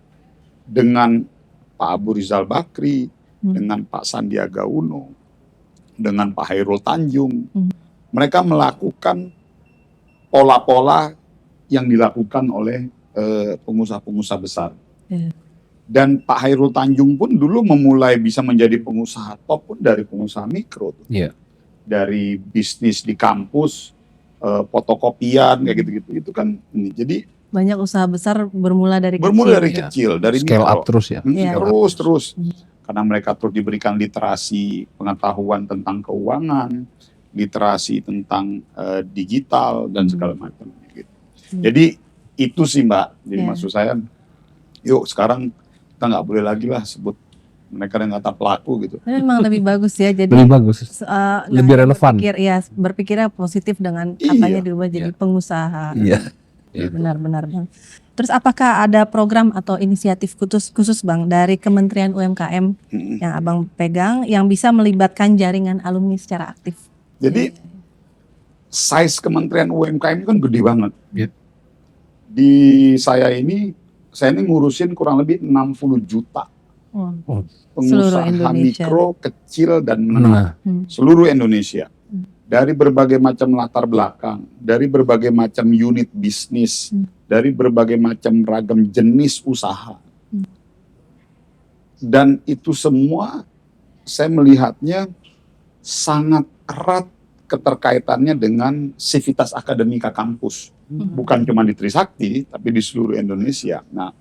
dengan Pak Abu Rizal Bakri, dengan Pak Sandiaga Uno, dengan Pak Hairul Tanjung. Mereka melakukan pola-pola yang dilakukan oleh pengusaha-pengusaha besar. Dan Pak Hairul Tanjung pun dulu memulai bisa menjadi pengusaha top pun dari pengusaha mikro. Dari bisnis di kampus, fotokopian, kayak gitu-gitu. Itu kan ini. Jadi banyak usaha besar bermula dari kecil. Dari scale mikro. Up terus ya. Terus. Karena mereka terus diberikan literasi pengetahuan tentang keuangan, literasi tentang digital dan segala macam gitu. Jadi itu sih Mbak. Jadi maksud saya, yuk sekarang kita nggak boleh lagi lah sebut mereka dengan kata pelaku gitu. Tapi memang lebih bagus ya. Jadi lebih bagus, lebih relevan. Berpikirnya positif dengan katanya diubah jadi pengusaha. Benar-benar Bang. Terus apakah ada program atau inisiatif khusus Bang dari Kementerian UMKM yang Abang pegang yang bisa melibatkan jaringan alumni secara aktif? Jadi size Kementerian UMKM kan gede banget. Di saya ini ngurusin kurang lebih 60 juta pengusaha mikro, kecil dan menengah seluruh Indonesia. Dari berbagai macam latar belakang, dari berbagai macam unit bisnis, dari berbagai macam ragam jenis usaha. Dan itu semua saya melihatnya sangat erat keterkaitannya dengan sivitas akademika kampus. Bukan cuma di Trisakti, tapi di seluruh Indonesia. Nah,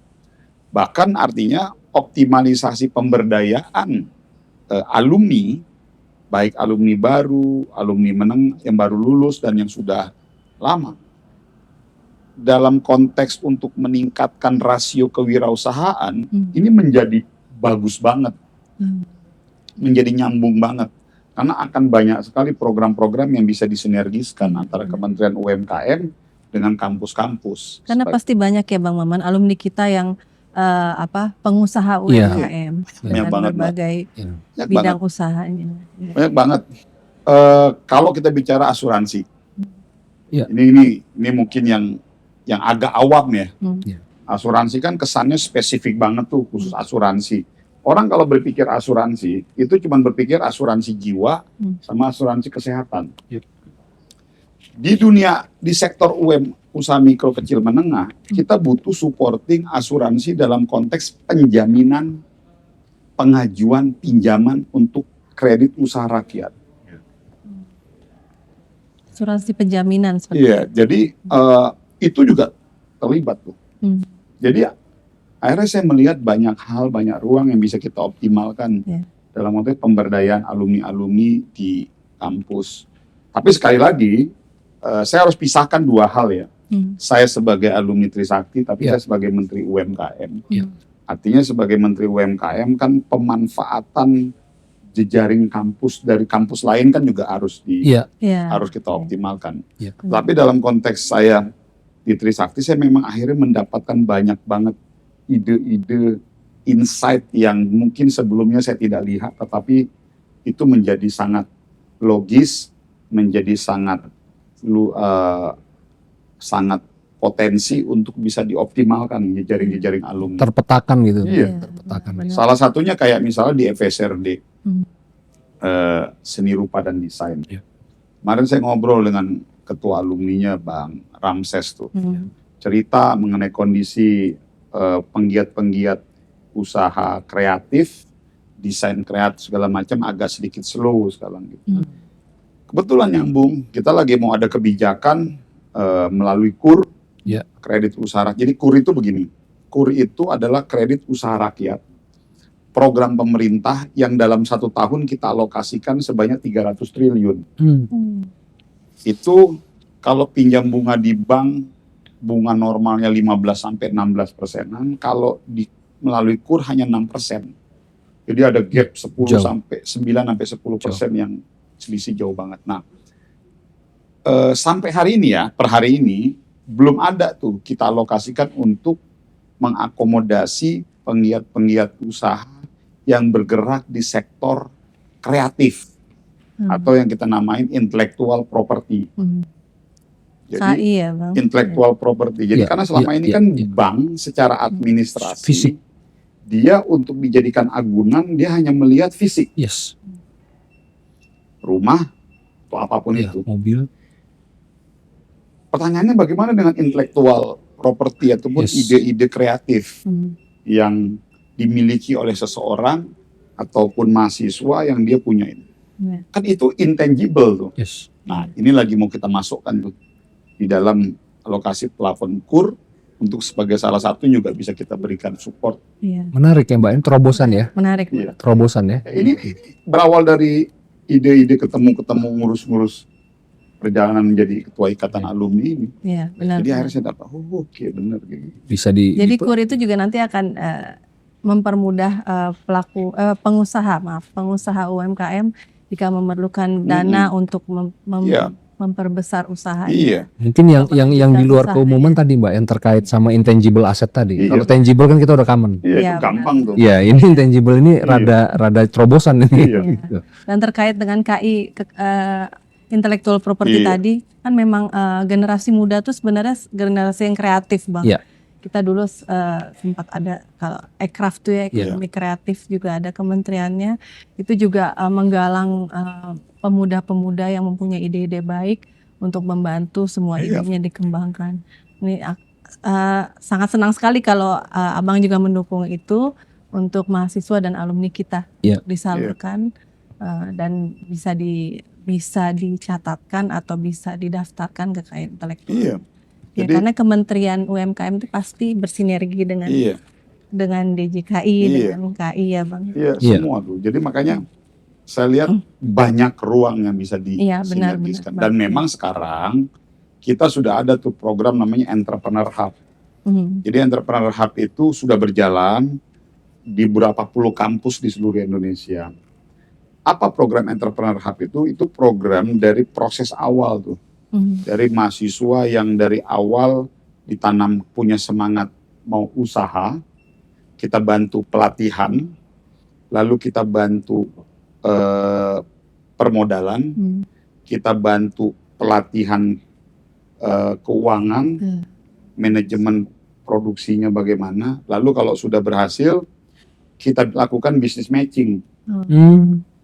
bahkan artinya optimalisasi pemberdayaan alumni, baik alumni baru, alumni yang baru lulus dan yang sudah lama. Dalam konteks untuk meningkatkan rasio kewirausahaan, ini menjadi bagus banget, menjadi nyambung banget. Karena akan banyak sekali program-program yang bisa disinergiskan antara Kementerian UMKM dengan kampus-kampus. Karena pasti banyak ya Bang Maman alumni kita yang pengusaha UMKM dengan banget, berbagai Banyak bidang banget. usahanya. Banyak banget. Kalau kita bicara asuransi, Ya. ini mungkin yang agak awam ya. Ya. Asuransi kan kesannya spesifik banget tuh, khusus asuransi. Orang kalau berpikir asuransi, itu cuma berpikir asuransi jiwa sama asuransi kesehatan. Ya. Di sektor usaha mikro kecil menengah, kita butuh supporting asuransi dalam konteks penjaminan pengajuan pinjaman untuk kredit usaha rakyat. Asuransi penjaminan seperti Iya, jadi itu juga terlibat tuh. Jadi akhirnya saya melihat banyak hal, banyak ruang yang bisa kita optimalkan dalam konteks pemberdayaan alumni-alumni di kampus. Tapi sekali lagi, saya harus pisahkan dua hal ya. Saya sebagai alumni Trisakti, tapi saya sebagai Menteri UMKM. Artinya sebagai Menteri UMKM kan pemanfaatan jejaring kampus dari kampus lain kan juga harus harus kita optimalkan. Tapi dalam konteks saya di Trisakti, saya memang akhirnya mendapatkan banyak banget ide-ide, insight yang mungkin sebelumnya saya tidak lihat, tetapi itu menjadi sangat logis, menjadi sangat potensi untuk bisa dioptimalkan jejaring-jejaring alumni. Terpetakan gitu. Iya. Terpetakan. Salah satunya kayak misalnya di FSRD, seni rupa dan desain. Kemarin saya ngobrol dengan ketua alumninya Bang Ramses tuh, cerita mengenai kondisi penggiat-penggiat usaha kreatif, desain kreatif segala macam agak sedikit slow sekarang gitu. Kebetulan nyambung, kita lagi mau ada kebijakan melalui KUR, kredit usaha rakyat. Jadi KUR itu begini, KUR itu adalah kredit usaha rakyat, program pemerintah yang dalam 1 tahun kita alokasikan sebanyak 300 triliun. Itu kalau pinjam bunga di bank, bunga normalnya 15-16%, kalau melalui KUR hanya 6%. Jadi ada gap 9-10% yang selisih jauh banget. Nah, sampai hari ini ya, per hari ini belum ada tuh kita alokasikan untuk mengakomodasi penggiat-penggiat usaha yang bergerak di sektor kreatif atau yang kita namain intellectual property. Jadi intellectual property. Jadi karena selama ini kan bank secara administrasi fisik, dia untuk dijadikan agunan dia hanya melihat fisik. Rumah atau apapun itu. Mobil. Pertanyaannya bagaimana dengan intellectual property ataupun ide-ide kreatif yang dimiliki oleh seseorang ataupun mahasiswa yang dia punya ini. Kan itu intangible tuh. Nah, ini lagi mau kita masukkan tuh di dalam alokasi plafon KUR untuk sebagai salah satu juga bisa kita berikan support. Menarik ya Mbak, ini terobosan ya. Menarik. Terobosan ya. Ini berawal dari ide-ide ketemu ngurus-ngurus perjalanan menjadi ketua ikatan alumni ini. Benar. Jadi akhirnya saya dapat, oke benar gitu. Bisa Jadi KUR itu juga nanti akan mempermudah pengusaha UMKM jika memerlukan dana untuk memperbesar usaha. Mungkin yang di luar keumuman tadi Mbak, yang terkait sama intangible asset tadi. Kalau tangible kan kita udah common. Itu gampang tuh. Iya, ini intangible ini rada terobosan ini. Dan terkait dengan KI intellectual property tadi, kan memang generasi muda tuh sebenarnya generasi yang kreatif Bang. Kita dulu sempat ada kalau Ekraf tuh ya, ekonomi kreatif juga ada kementeriannya, itu juga menggalang pemuda-pemuda yang mempunyai ide-ide baik untuk membantu semua idenya dikembangkan. Ini sangat senang sekali kalau Abang juga mendukung itu untuk mahasiswa dan alumni kita Iya. disalurkan dan bisa dicatatkan atau bisa didaftarkan kekayaan intelektual. Iya. Ya, Jadi karena Kementerian UMKM itu pasti bersinergi iya, dengan DJKI, Iya. dengan KI ya Bang. iya Iya. semua tuh. Jadi makanya saya lihat banyak ruang yang bisa Iya, benar, disinergiskan. benar. Dan memang sekarang kita sudah ada tuh program namanya Entrepreneur Hub. Jadi Entrepreneur Hub itu sudah berjalan di beberapa puluh kampus di seluruh Indonesia. Apa program Entrepreneur Hub itu? Itu program dari proses awal tuh. Dari mahasiswa yang dari awal ditanam punya semangat mau usaha, kita bantu pelatihan, lalu kita bantu permodalan, kita bantu pelatihan keuangan, manajemen produksinya bagaimana, lalu kalau sudah berhasil, kita lakukan business matching.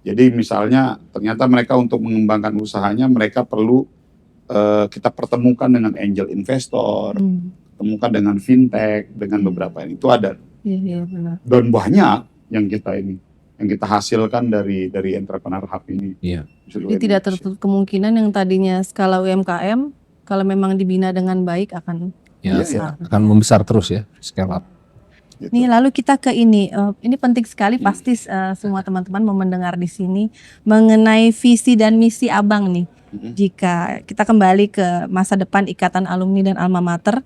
Jadi misalnya ternyata mereka untuk mengembangkan usahanya, mereka perlu kita pertemukan dengan angel investor, temukan dengan fintech, dengan beberapa ini itu ada. Iya, benar. Dan banyak yang kita hasilkan dari Entrepreneur Hub ini. Iya. Jadi tidak tertutup kemungkinan yang tadinya skala UMKM kalau memang dibina dengan baik akan Ya, besar. akan membesar terus ya, scale up. Gitu. Nih lalu kita ke ini penting sekali pasti semua teman-teman mau mendengar di sini mengenai visi dan misi Abang nih. Jika kita kembali ke masa depan Ikatan Alumni dan Alma Mater,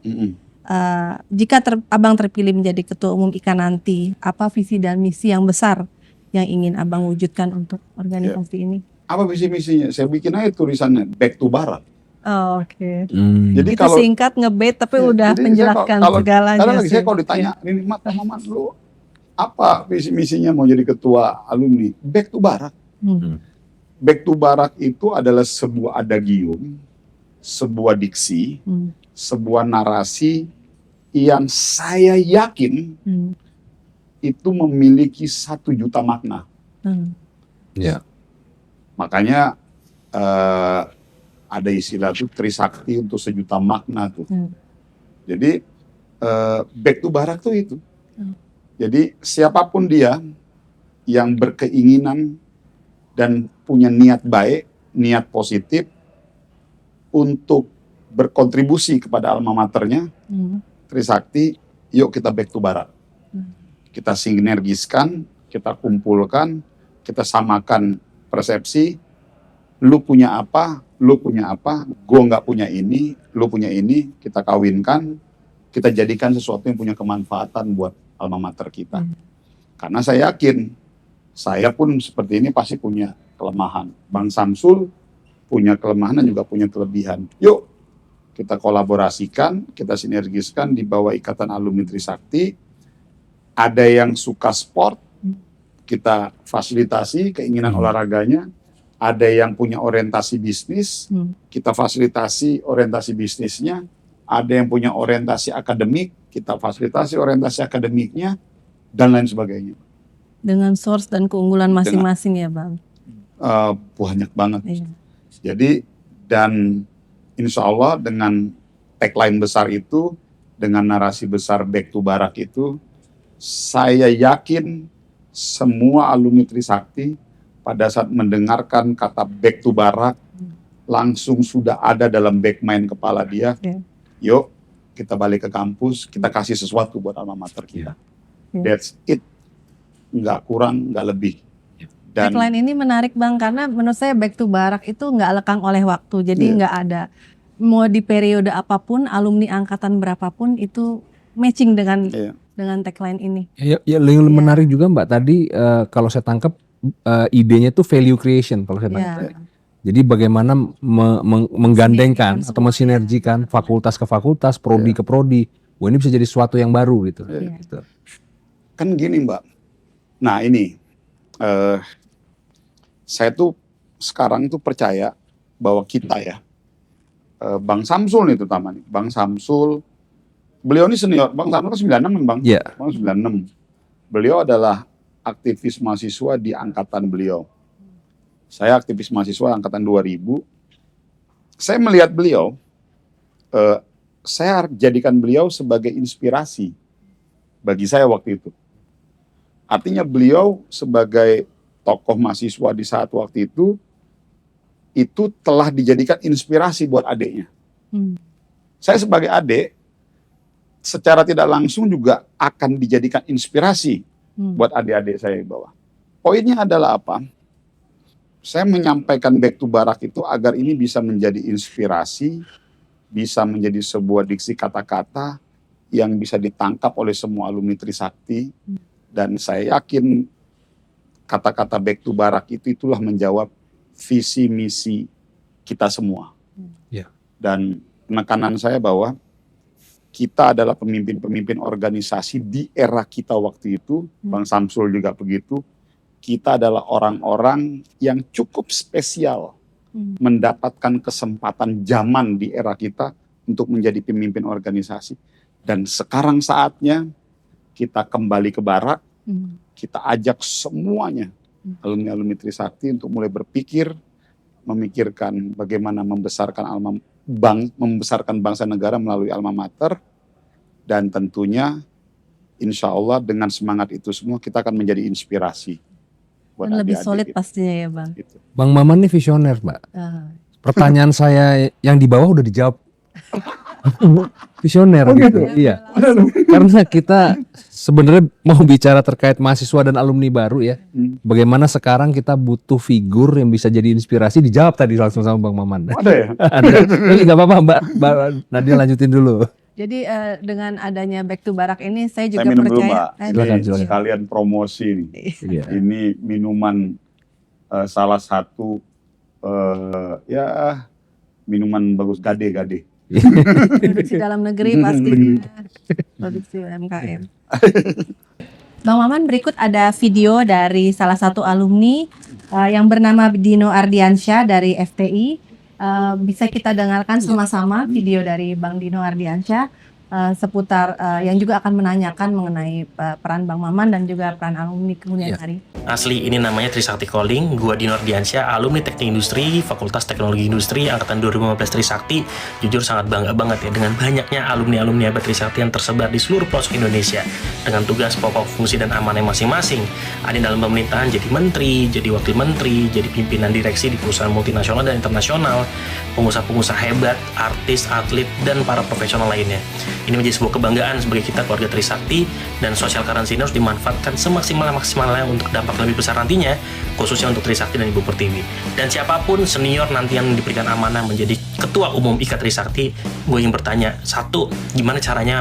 jika Abang terpilih menjadi Ketua Umum IKA nanti, apa visi dan misi yang besar yang ingin Abang wujudkan untuk organisasi ini? Apa visi misinya? Saya bikin aja tulisannya Back to Barat. Oh, oke. Jadi Itu kalau singkat ngebet tapi ya, udah jadi menjelaskan segalanya. Kadang lagi sih. saya kalau ditanya, ini Maman lu apa visi misinya mau jadi ketua alumni? Back to Barat. Back to Barat itu adalah sebuah adagium, sebuah diksi, sebuah narasi yang saya yakin itu memiliki 1 juta makna. Ya. Makanya ada istilah tuh Trisakti untuk 1 juta makna tuh. Jadi Back to Barat tuh itu. Jadi siapapun dia yang berkeinginan dan punya niat baik, niat positif untuk berkontribusi kepada alma maternya, Trisakti, yuk kita Back to Barat. Kita sinergiskan, kita kumpulkan, kita samakan persepsi, lu punya apa, gua nggak punya ini, lu punya ini, kita kawinkan, kita jadikan sesuatu yang punya kemanfaatan buat alma mater kita. Karena saya yakin, saya pun seperti ini pasti punya kelemahan. Bang Samsul punya kelemahan dan juga punya kelebihan. Yuk, kita kolaborasikan, kita sinergiskan di bawah Ikatan Alumni Trisakti. Ada yang suka sport, kita fasilitasi keinginan olahraganya. Ada yang punya orientasi bisnis, kita fasilitasi orientasi bisnisnya. Ada yang punya orientasi akademik, kita fasilitasi orientasi akademiknya, dan lain sebagainya. Dengan source dan keunggulan masing-masing ya Bang? Banyak banget. Iya. Jadi, dan insya Allah dengan tagline besar itu, dengan narasi besar Back to Barak itu, saya yakin semua alumni Trisakti pada saat mendengarkan kata Back to Barak, langsung sudah ada dalam back mind kepala dia, yuk kita balik ke kampus, kita kasih sesuatu buat alma mater kita. That's it. Nggak kurang, nggak lebih. Dan tagline ini menarik Bang, karena menurut saya Back to Barak itu nggak lekang oleh waktu. Jadi nggak ada, mau di periode apapun, alumni angkatan berapapun itu matching dengan tagline ini. Ya, yang menarik juga Mbak tadi kalau saya tangkap idenya itu value creation kalau saya tangkap tadi. Jadi bagaimana menggandengkan atau mensinergikan fakultas ke fakultas, prodi ke prodi. Wah, ini bisa jadi sesuatu yang baru gitu. Gitu. Kan gini Mbak. Nah ini, saya tuh sekarang tuh percaya bahwa kita ya, Bang Samsul nih terutama nih, Bang Samsul, beliau ini senior, Bang Samsul kan 96 Bang? Iya. Bang 96. Beliau adalah aktivis mahasiswa di angkatan beliau. Saya aktivis mahasiswa angkatan 2000. Saya melihat beliau saya jadikan beliau sebagai inspirasi bagi saya waktu itu. Artinya beliau sebagai tokoh mahasiswa di saat waktu itu telah dijadikan inspirasi buat adiknya. Saya sebagai adik, secara tidak langsung juga akan dijadikan inspirasi buat adik-adik saya di bawah. Poinnya adalah apa? Saya menyampaikan Back to Barak itu agar ini bisa menjadi inspirasi, bisa menjadi sebuah diksi kata-kata yang bisa ditangkap oleh semua alumni Trisakti. Dan saya yakin kata-kata Back to Barak itulah menjawab visi misi kita semua. Dan penekanan saya bahwa kita adalah pemimpin-pemimpin organisasi di era kita waktu itu, Bang Samsul juga begitu. Kita adalah orang-orang yang cukup spesial mendapatkan kesempatan zaman di era kita untuk menjadi pemimpin organisasi. Dan sekarang saatnya kita kembali ke Barak, kita ajak semuanya alumni-alumni Trisakti untuk mulai berpikir, memikirkan bagaimana membesarkan bangsa negara melalui alma mater, dan tentunya insya Allah dengan semangat itu semua kita akan menjadi inspirasi. Dan lebih solid pastinya ya Bang. Gitu. Bang Maman ini visioner, Mbak. Pertanyaan saya yang di bawah udah dijawab. Visioner gitu. Iya. Karena kita sebenarnya mau bicara terkait mahasiswa dan alumni baru ya. Bagaimana sekarang kita butuh figur yang bisa jadi inspirasi, dijawab tadi langsung sama Bang Maman. Ada ya? Ada. Enggak apa-apa Mbak Nadia lanjutin dulu. Jadi dengan adanya Back to Barak ini saya juga Saya minum dulu, percaya. Mbak. Silakan. Sekalian promosi nih. Iya. Ini minuman salah satu minuman bagus, Gade. Produksi dalam negeri pastinya. Produksi UMKM. Bang Maman, berikut ada video dari salah satu alumni yang bernama Dino Ardiansyah dari FTI. Bisa kita dengarkan sama-sama video dari Bang Dino Ardiansyah seputar yang juga akan menanyakan mengenai peran Bang Maman dan juga peran alumni kemudian hari. Asli ini namanya Trisakti Calling, gua Dino Ardiansyah, alumni Teknik Industri, Fakultas Teknologi Industri, angkatan 2015 Trisakti. Jujur sangat bangga banget ya dengan banyaknya alumni-alumni hebat Trisakti yang tersebar di seluruh pelosok Indonesia dengan tugas pokok, fungsi, dan amanah masing-masing. Ada yang dalam pemerintahan jadi menteri, jadi wakil menteri, jadi pimpinan direksi di perusahaan multinasional dan internasional, pengusaha-pengusaha hebat, artis, atlet, dan para profesional lainnya. Ini menjadi sebuah kebanggaan sebagai kita keluarga Trisakti, dan social currency ini harus dimanfaatkan semaksimal-maksimalnya untuk dampak lebih besar nantinya, khususnya untuk Trisakti dan Ibu Pertiwi. Dan siapapun senior nanti yang diberikan amanah menjadi Ketua Umum IKA Trisakti, gue ingin bertanya, satu, gimana caranya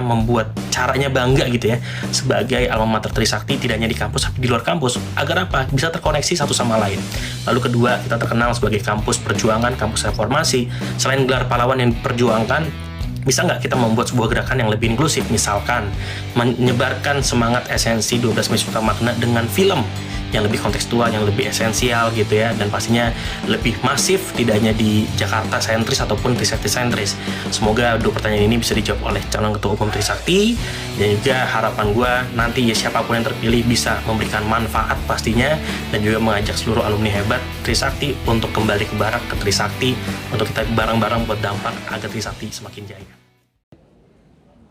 bangga gitu ya, sebagai alma mater Trisakti tidak hanya di kampus tapi di luar kampus, agar apa? Bisa terkoneksi satu sama lain. Lalu kedua, kita terkenal sebagai kampus perjuangan, kampus reformasi. Selain gelar pahlawan yang diperjuangkan, bisa nggak kita membuat sebuah gerakan yang lebih inklusif, misalkan menyebarkan semangat esensi 12 Mei Makna dengan film yang lebih kontekstual, yang lebih esensial gitu ya, dan pastinya lebih masif, tidak hanya di Jakarta sentris ataupun Trisakti sentris. Semoga dua pertanyaan ini bisa dijawab oleh calon ketua umum Trisakti, dan juga harapan gue nanti ya siapapun yang terpilih bisa memberikan manfaat pastinya, dan juga mengajak seluruh alumni hebat Trisakti untuk kembali ke Barak, ke Trisakti, untuk kita bareng-bareng buat dampak agar Trisakti semakin jaya.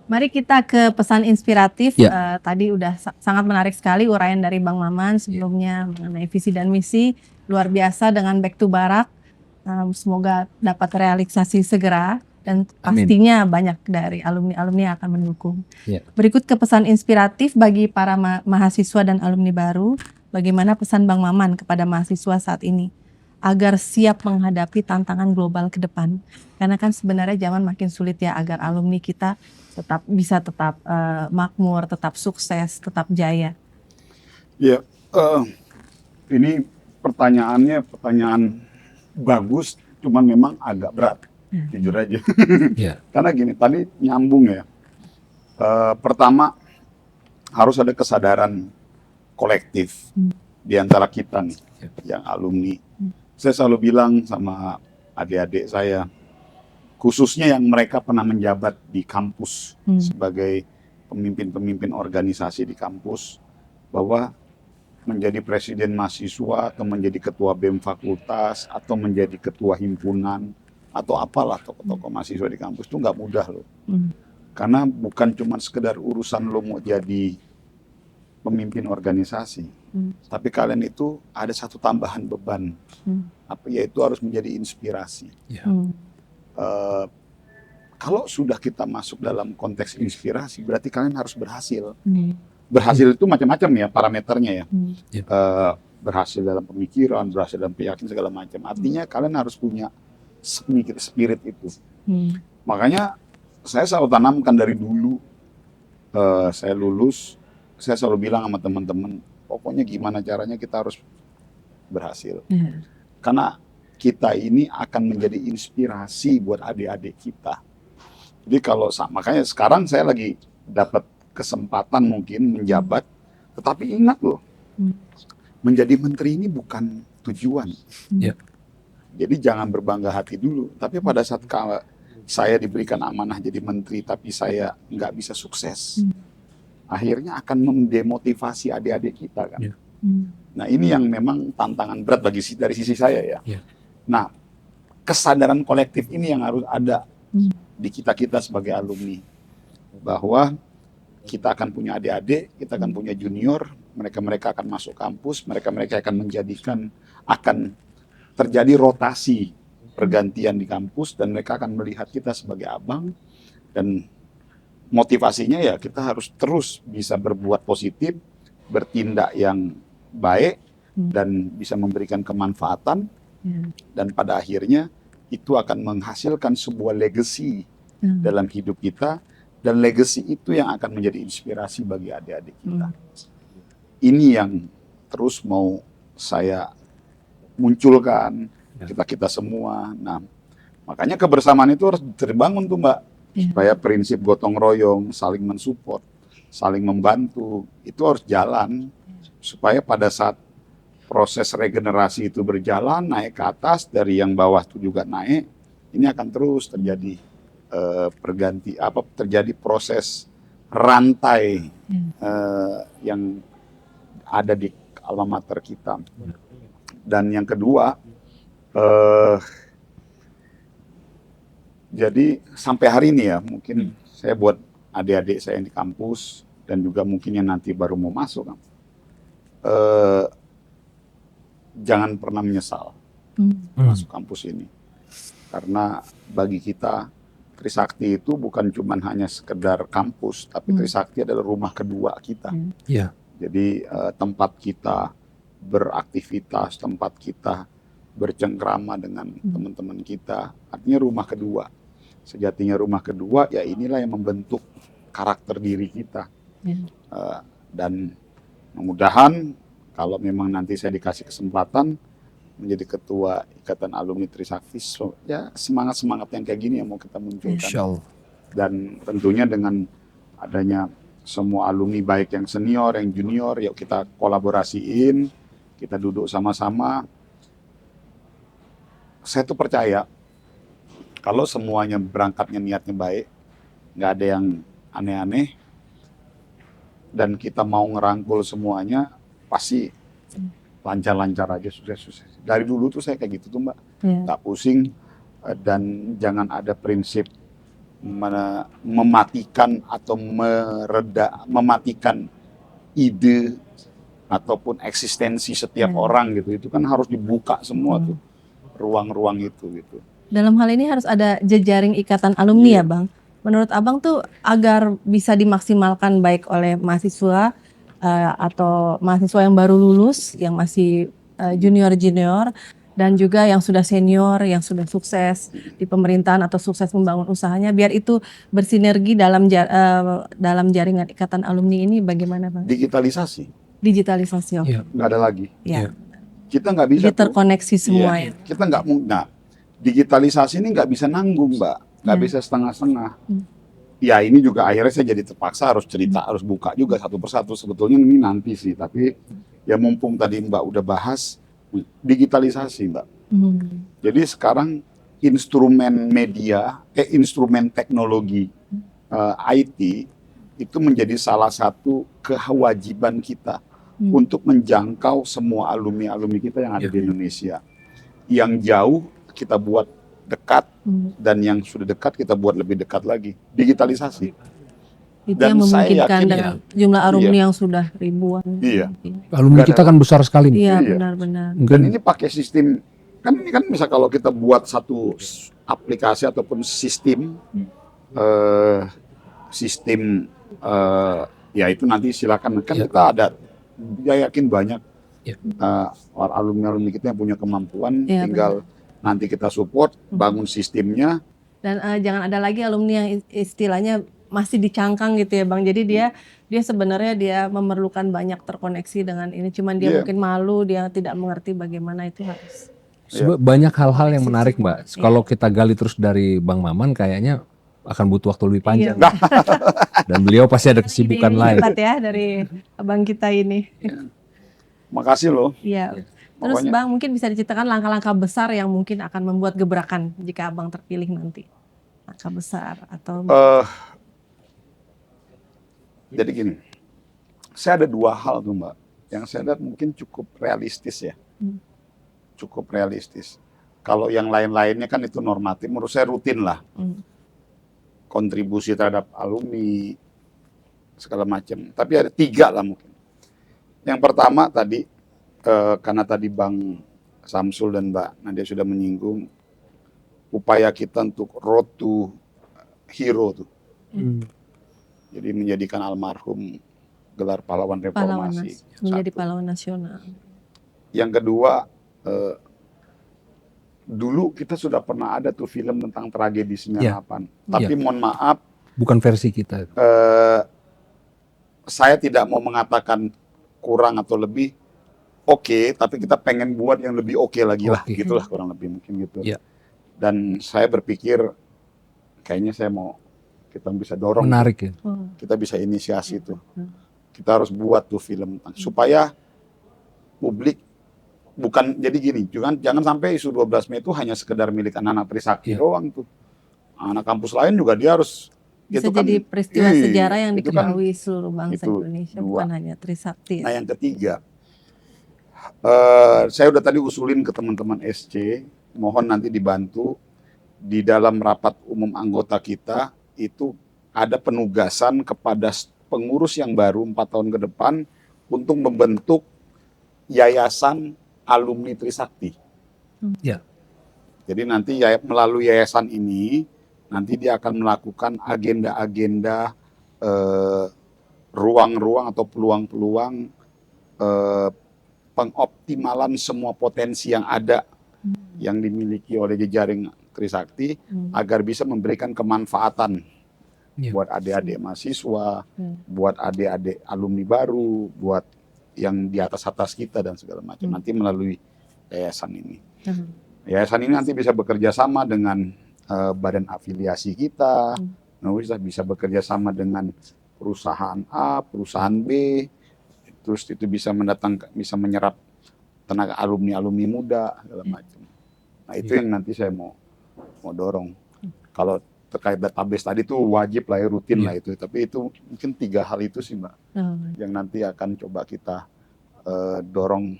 Mari kita ke pesan inspiratif. Tadi udah sangat menarik sekali uraian dari Bang Maman sebelumnya mengenai visi dan misi. Luar biasa dengan Back to Barak. Semoga dapat realisasi segera dan pastinya banyak dari alumni-alumni yang akan mendukung. Berikut ke pesan inspiratif bagi para mahasiswa dan alumni baru. Bagaimana pesan Bang Maman kepada mahasiswa saat ini agar siap menghadapi tantangan global ke depan? Karena kan sebenarnya zaman makin sulit ya, agar alumni kita tetap makmur, tetap sukses, tetap jaya. Ya, ini pertanyaannya pertanyaan bagus, cuman memang agak berat, jujur aja. Karena gini, tadi nyambung ya. Pertama, harus ada kesadaran kolektif di antara kita nih, yang alumni. Saya selalu bilang sama adik-adik saya, khususnya yang mereka pernah menjabat di kampus sebagai pemimpin-pemimpin organisasi di kampus, bahwa menjadi presiden mahasiswa atau menjadi ketua BEM fakultas atau menjadi ketua himpunan atau apalah tokoh-tokoh mahasiswa di kampus itu nggak mudah loh. Hmm. Karena bukan cuma sekedar urusan lo mau jadi pemimpin organisasi, tapi kalian itu ada satu tambahan beban, yaitu harus menjadi inspirasi. Hmm. Kalau sudah kita masuk dalam konteks inspirasi, berarti kalian harus berhasil. Hmm. Berhasil itu macam-macam ya parameternya ya. Yep. Berhasil dalam pemikiran, berhasil dalam keyakinan segala macam. Artinya kalian harus punya spirit itu. Hmm. Makanya saya selalu tanamkan dari dulu saya lulus, saya selalu bilang sama teman-teman, pokoknya gimana caranya kita harus berhasil. Ya. Karena kita ini akan menjadi inspirasi buat adik-adik kita. Jadi makanya sekarang saya lagi dapat kesempatan mungkin menjabat, tetapi ingat loh, menjadi menteri ini bukan tujuan. Ya. Jadi jangan berbangga hati dulu. Tapi pada saat saya diberikan amanah jadi menteri, tapi saya nggak bisa sukses, akhirnya akan mendemotivasi adik-adik kita kan. Ya. Nah ini yang memang tantangan berat dari sisi saya ya. Ya. Nah kesadaran kolektif ini yang harus ada di kita sebagai alumni, bahwa kita akan punya adik-adik, kita akan punya junior, mereka akan masuk kampus, mereka akan terjadi rotasi pergantian di kampus, dan mereka akan melihat kita sebagai abang, dan motivasinya ya kita harus terus bisa berbuat positif, bertindak yang baik, dan bisa memberikan kemanfaatan, dan pada akhirnya itu akan menghasilkan sebuah legacy dalam hidup kita, dan legacy itu yang akan menjadi inspirasi bagi adik-adik kita. Ini yang terus mau saya munculkan, kita semua. Nah, makanya kebersamaan itu harus terbangun tuh Mbak, supaya prinsip gotong royong, saling mensupport, saling membantu, itu harus jalan, supaya pada saat proses regenerasi itu berjalan, naik ke atas, dari yang bawah itu juga naik, ini akan terus terjadi terjadi proses rantai yang ada di alma mater kita. Dan yang kedua, jadi sampai hari ini ya, mungkin saya buat adik-adik saya yang di kampus, dan juga mungkin yang nanti baru mau masuk, jangan pernah menyesal masuk kampus ini. Karena bagi kita, Trisakti itu bukan cuma hanya sekedar kampus, tapi Trisakti adalah rumah kedua kita. Ya. Jadi tempat kita beraktivitas, tempat kita bercengkrama dengan teman-teman kita, artinya rumah kedua. Sejatinya rumah kedua, ya inilah yang membentuk karakter diri kita. Dan mudah-mudahan kalau memang nanti saya dikasih kesempatan menjadi ketua Ikatan Alumni Trisakti, ya semangat-semangat yang kayak gini yang mau kita munculkan. Insyaallah. Dan tentunya dengan adanya semua alumni, baik yang senior, yang junior, yuk kita kolaborasiin, kita duduk sama-sama. Saya tuh percaya kalau semuanya berangkatnya niatnya baik, nggak ada yang aneh-aneh, dan kita mau ngerangkul semuanya, pasti lancar-lancar aja, sukses-sukses. Dari dulu tuh saya kayak gitu tuh Mbak, nggak pusing, dan jangan ada prinsip mematikan atau mematikan ide ataupun eksistensi setiap orang gitu. Itu kan harus dibuka semua tuh ruang-ruang itu gitu. Dalam hal ini harus ada jejaring ikatan alumni ya Bang. Menurut Abang tuh agar bisa dimaksimalkan baik oleh mahasiswa atau mahasiswa yang baru lulus, yang masih junior-junior, dan juga yang sudah senior, yang sudah sukses di pemerintahan atau sukses membangun usahanya, biar itu bersinergi dalam jaringan ikatan alumni ini, bagaimana Bang? Digitalisasi. Digitalisasi, Nggak ada lagi. Ya. Kita nggak bisa terkoneksi semua ya. Kita nggak mau. Nah, digitalisasi ini nggak bisa nanggung Mbak, nggak bisa setengah-setengah. Ya ini juga akhirnya saya jadi terpaksa harus cerita, harus buka juga satu persatu. Sebetulnya ini nanti sih, tapi ya mumpung tadi Mbak udah bahas digitalisasi Mbak. Jadi sekarang instrumen media, instrumen teknologi IT itu menjadi salah satu kewajiban kita untuk menjangkau semua alumni-alumni kita yang ada di Indonesia. Yang jauh kita buat dekat, dan yang sudah dekat kita buat lebih dekat lagi. Digitalisasi. Itu Dan yang saya memungkinkan yakin dengan jumlah alumni yang sudah ribuan. Iya. Alumni kita kan besar sekali. Iya, Iya. benar-benar. Dan Mungkin ini pakai sistem, kan ini kan misal kalau kita buat satu aplikasi ataupun sistem, ya itu nanti silakan. Kan kita ada, saya yakin banyak alumni kita yang punya kemampuan, Iya, tinggal nanti kita support, bangun sistemnya. Dan jangan ada lagi alumni yang istilahnya masih dicangkang gitu ya Bang. Jadi dia sebenarnya dia memerlukan banyak terkoneksi dengan ini. Cuman dia mungkin malu, dia tidak mengerti bagaimana itu harus. banyak hal-hal yang menarik Mbak. Kalau kita gali terus dari Bang Maman kayaknya akan butuh waktu lebih panjang. Dan beliau pasti ada kesibukan Ide lain. hebat ya dari abang kita ini. Makasih loh. Iya. Terus Pokoknya- Bang mungkin bisa diceritakan langkah-langkah besar yang mungkin akan membuat gebrakan jika Abang terpilih nanti. Langkah besar atau Jadi gini, saya ada dua hal tuh Mbak, yang saya lihat mungkin cukup realistis ya. Cukup realistis. Kalau yang lain-lainnya kan itu normatif, menurut saya rutin lah. Kontribusi terhadap alumni, segala macam. Tapi ada tiga lah mungkin. Yang pertama tadi, karena tadi Bang Samsul dan Mbak Nadia sudah menyinggung, upaya kita untuk road to hero tuh. Jadi menjadikan almarhum gelar pahlawan reformasi. menjadi Satu. pahlawan nasional. Yang kedua, dulu kita sudah pernah ada tuh film tentang tragedi 98. Tapi mohon maaf, Bukan versi kita. saya tidak mau mengatakan kurang atau lebih. Oke, tapi kita pengen buat yang lebih oke lagi lah, Oke. gitulah kurang lebih mungkin gitu. Iya. Dan saya berpikir kayaknya kita bisa dorong, Menarik ya. kita bisa inisiasi itu. Kita harus buat tuh film supaya publik bukan jadi gini, jangan sampai isu 12 Mei itu hanya sekedar milik anak-anak Trisakti doang tuh. Anak kampus lain juga dia harus Bisa itu kan- jadi peristiwa sejarah yang itu kan- diketahui seluruh bangsa itu Indonesia, dua. bukan hanya Trisakti. Nah yang ketiga, saya udah tadi usulin ke teman-teman SC, mohon nanti dibantu di dalam rapat umum anggota kita itu ada penugasan kepada pengurus yang baru 4 tahun ke depan untuk membentuk yayasan alumni Trisakti. Ya. Jadi nanti melalui yayasan ini nanti dia akan melakukan agenda-agenda ruang-ruang atau peluang-peluang pengoptimalan semua potensi yang ada yang dimiliki oleh jejaring Trisakti agar bisa memberikan kemanfaatan buat adik-adik mahasiswa, buat adik-adik alumni baru, buat yang di atas-atas kita dan segala macam. Nanti melalui yayasan ini. Yayasan ini nanti bisa bekerja sama dengan badan afiliasi kita, bisa bekerja sama dengan perusahaan A, perusahaan B, terus itu bisa bisa menyerap tenaga alumni muda segala macam. Nah itu yang nanti saya mau dorong. Kalau terkait database tadi tuh wajib lah ya, rutin lah itu. Tapi itu mungkin 3 hal itu sih Mbak, yang nanti akan coba kita dorong.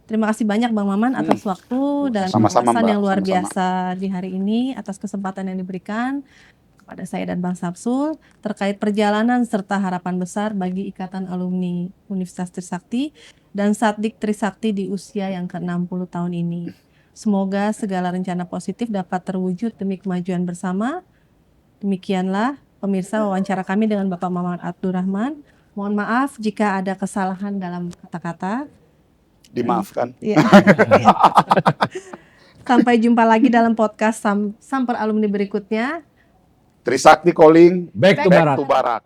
Terima kasih banyak Bang Maman atas waktu dan Sama-sama, ulasan Mbak. yang luar Sama-sama. biasa di hari ini, atas kesempatan yang diberikan kepada saya dan Bang Samsul terkait perjalanan serta harapan besar bagi Ikatan Alumni Universitas Trisakti dan Satdik Trisakti di usia yang ke-60 tahun ini. Semoga segala rencana positif dapat terwujud demi kemajuan bersama. Demikianlah pemirsa wawancara kami dengan Bapak Maman Abdurrahman. Mohon maaf jika ada kesalahan dalam kata-kata. Dimaafkan. Iya. Sampai jumpa lagi dalam podcast Samper Alumni berikutnya. Trisakti calling, Back to Barak. Barak.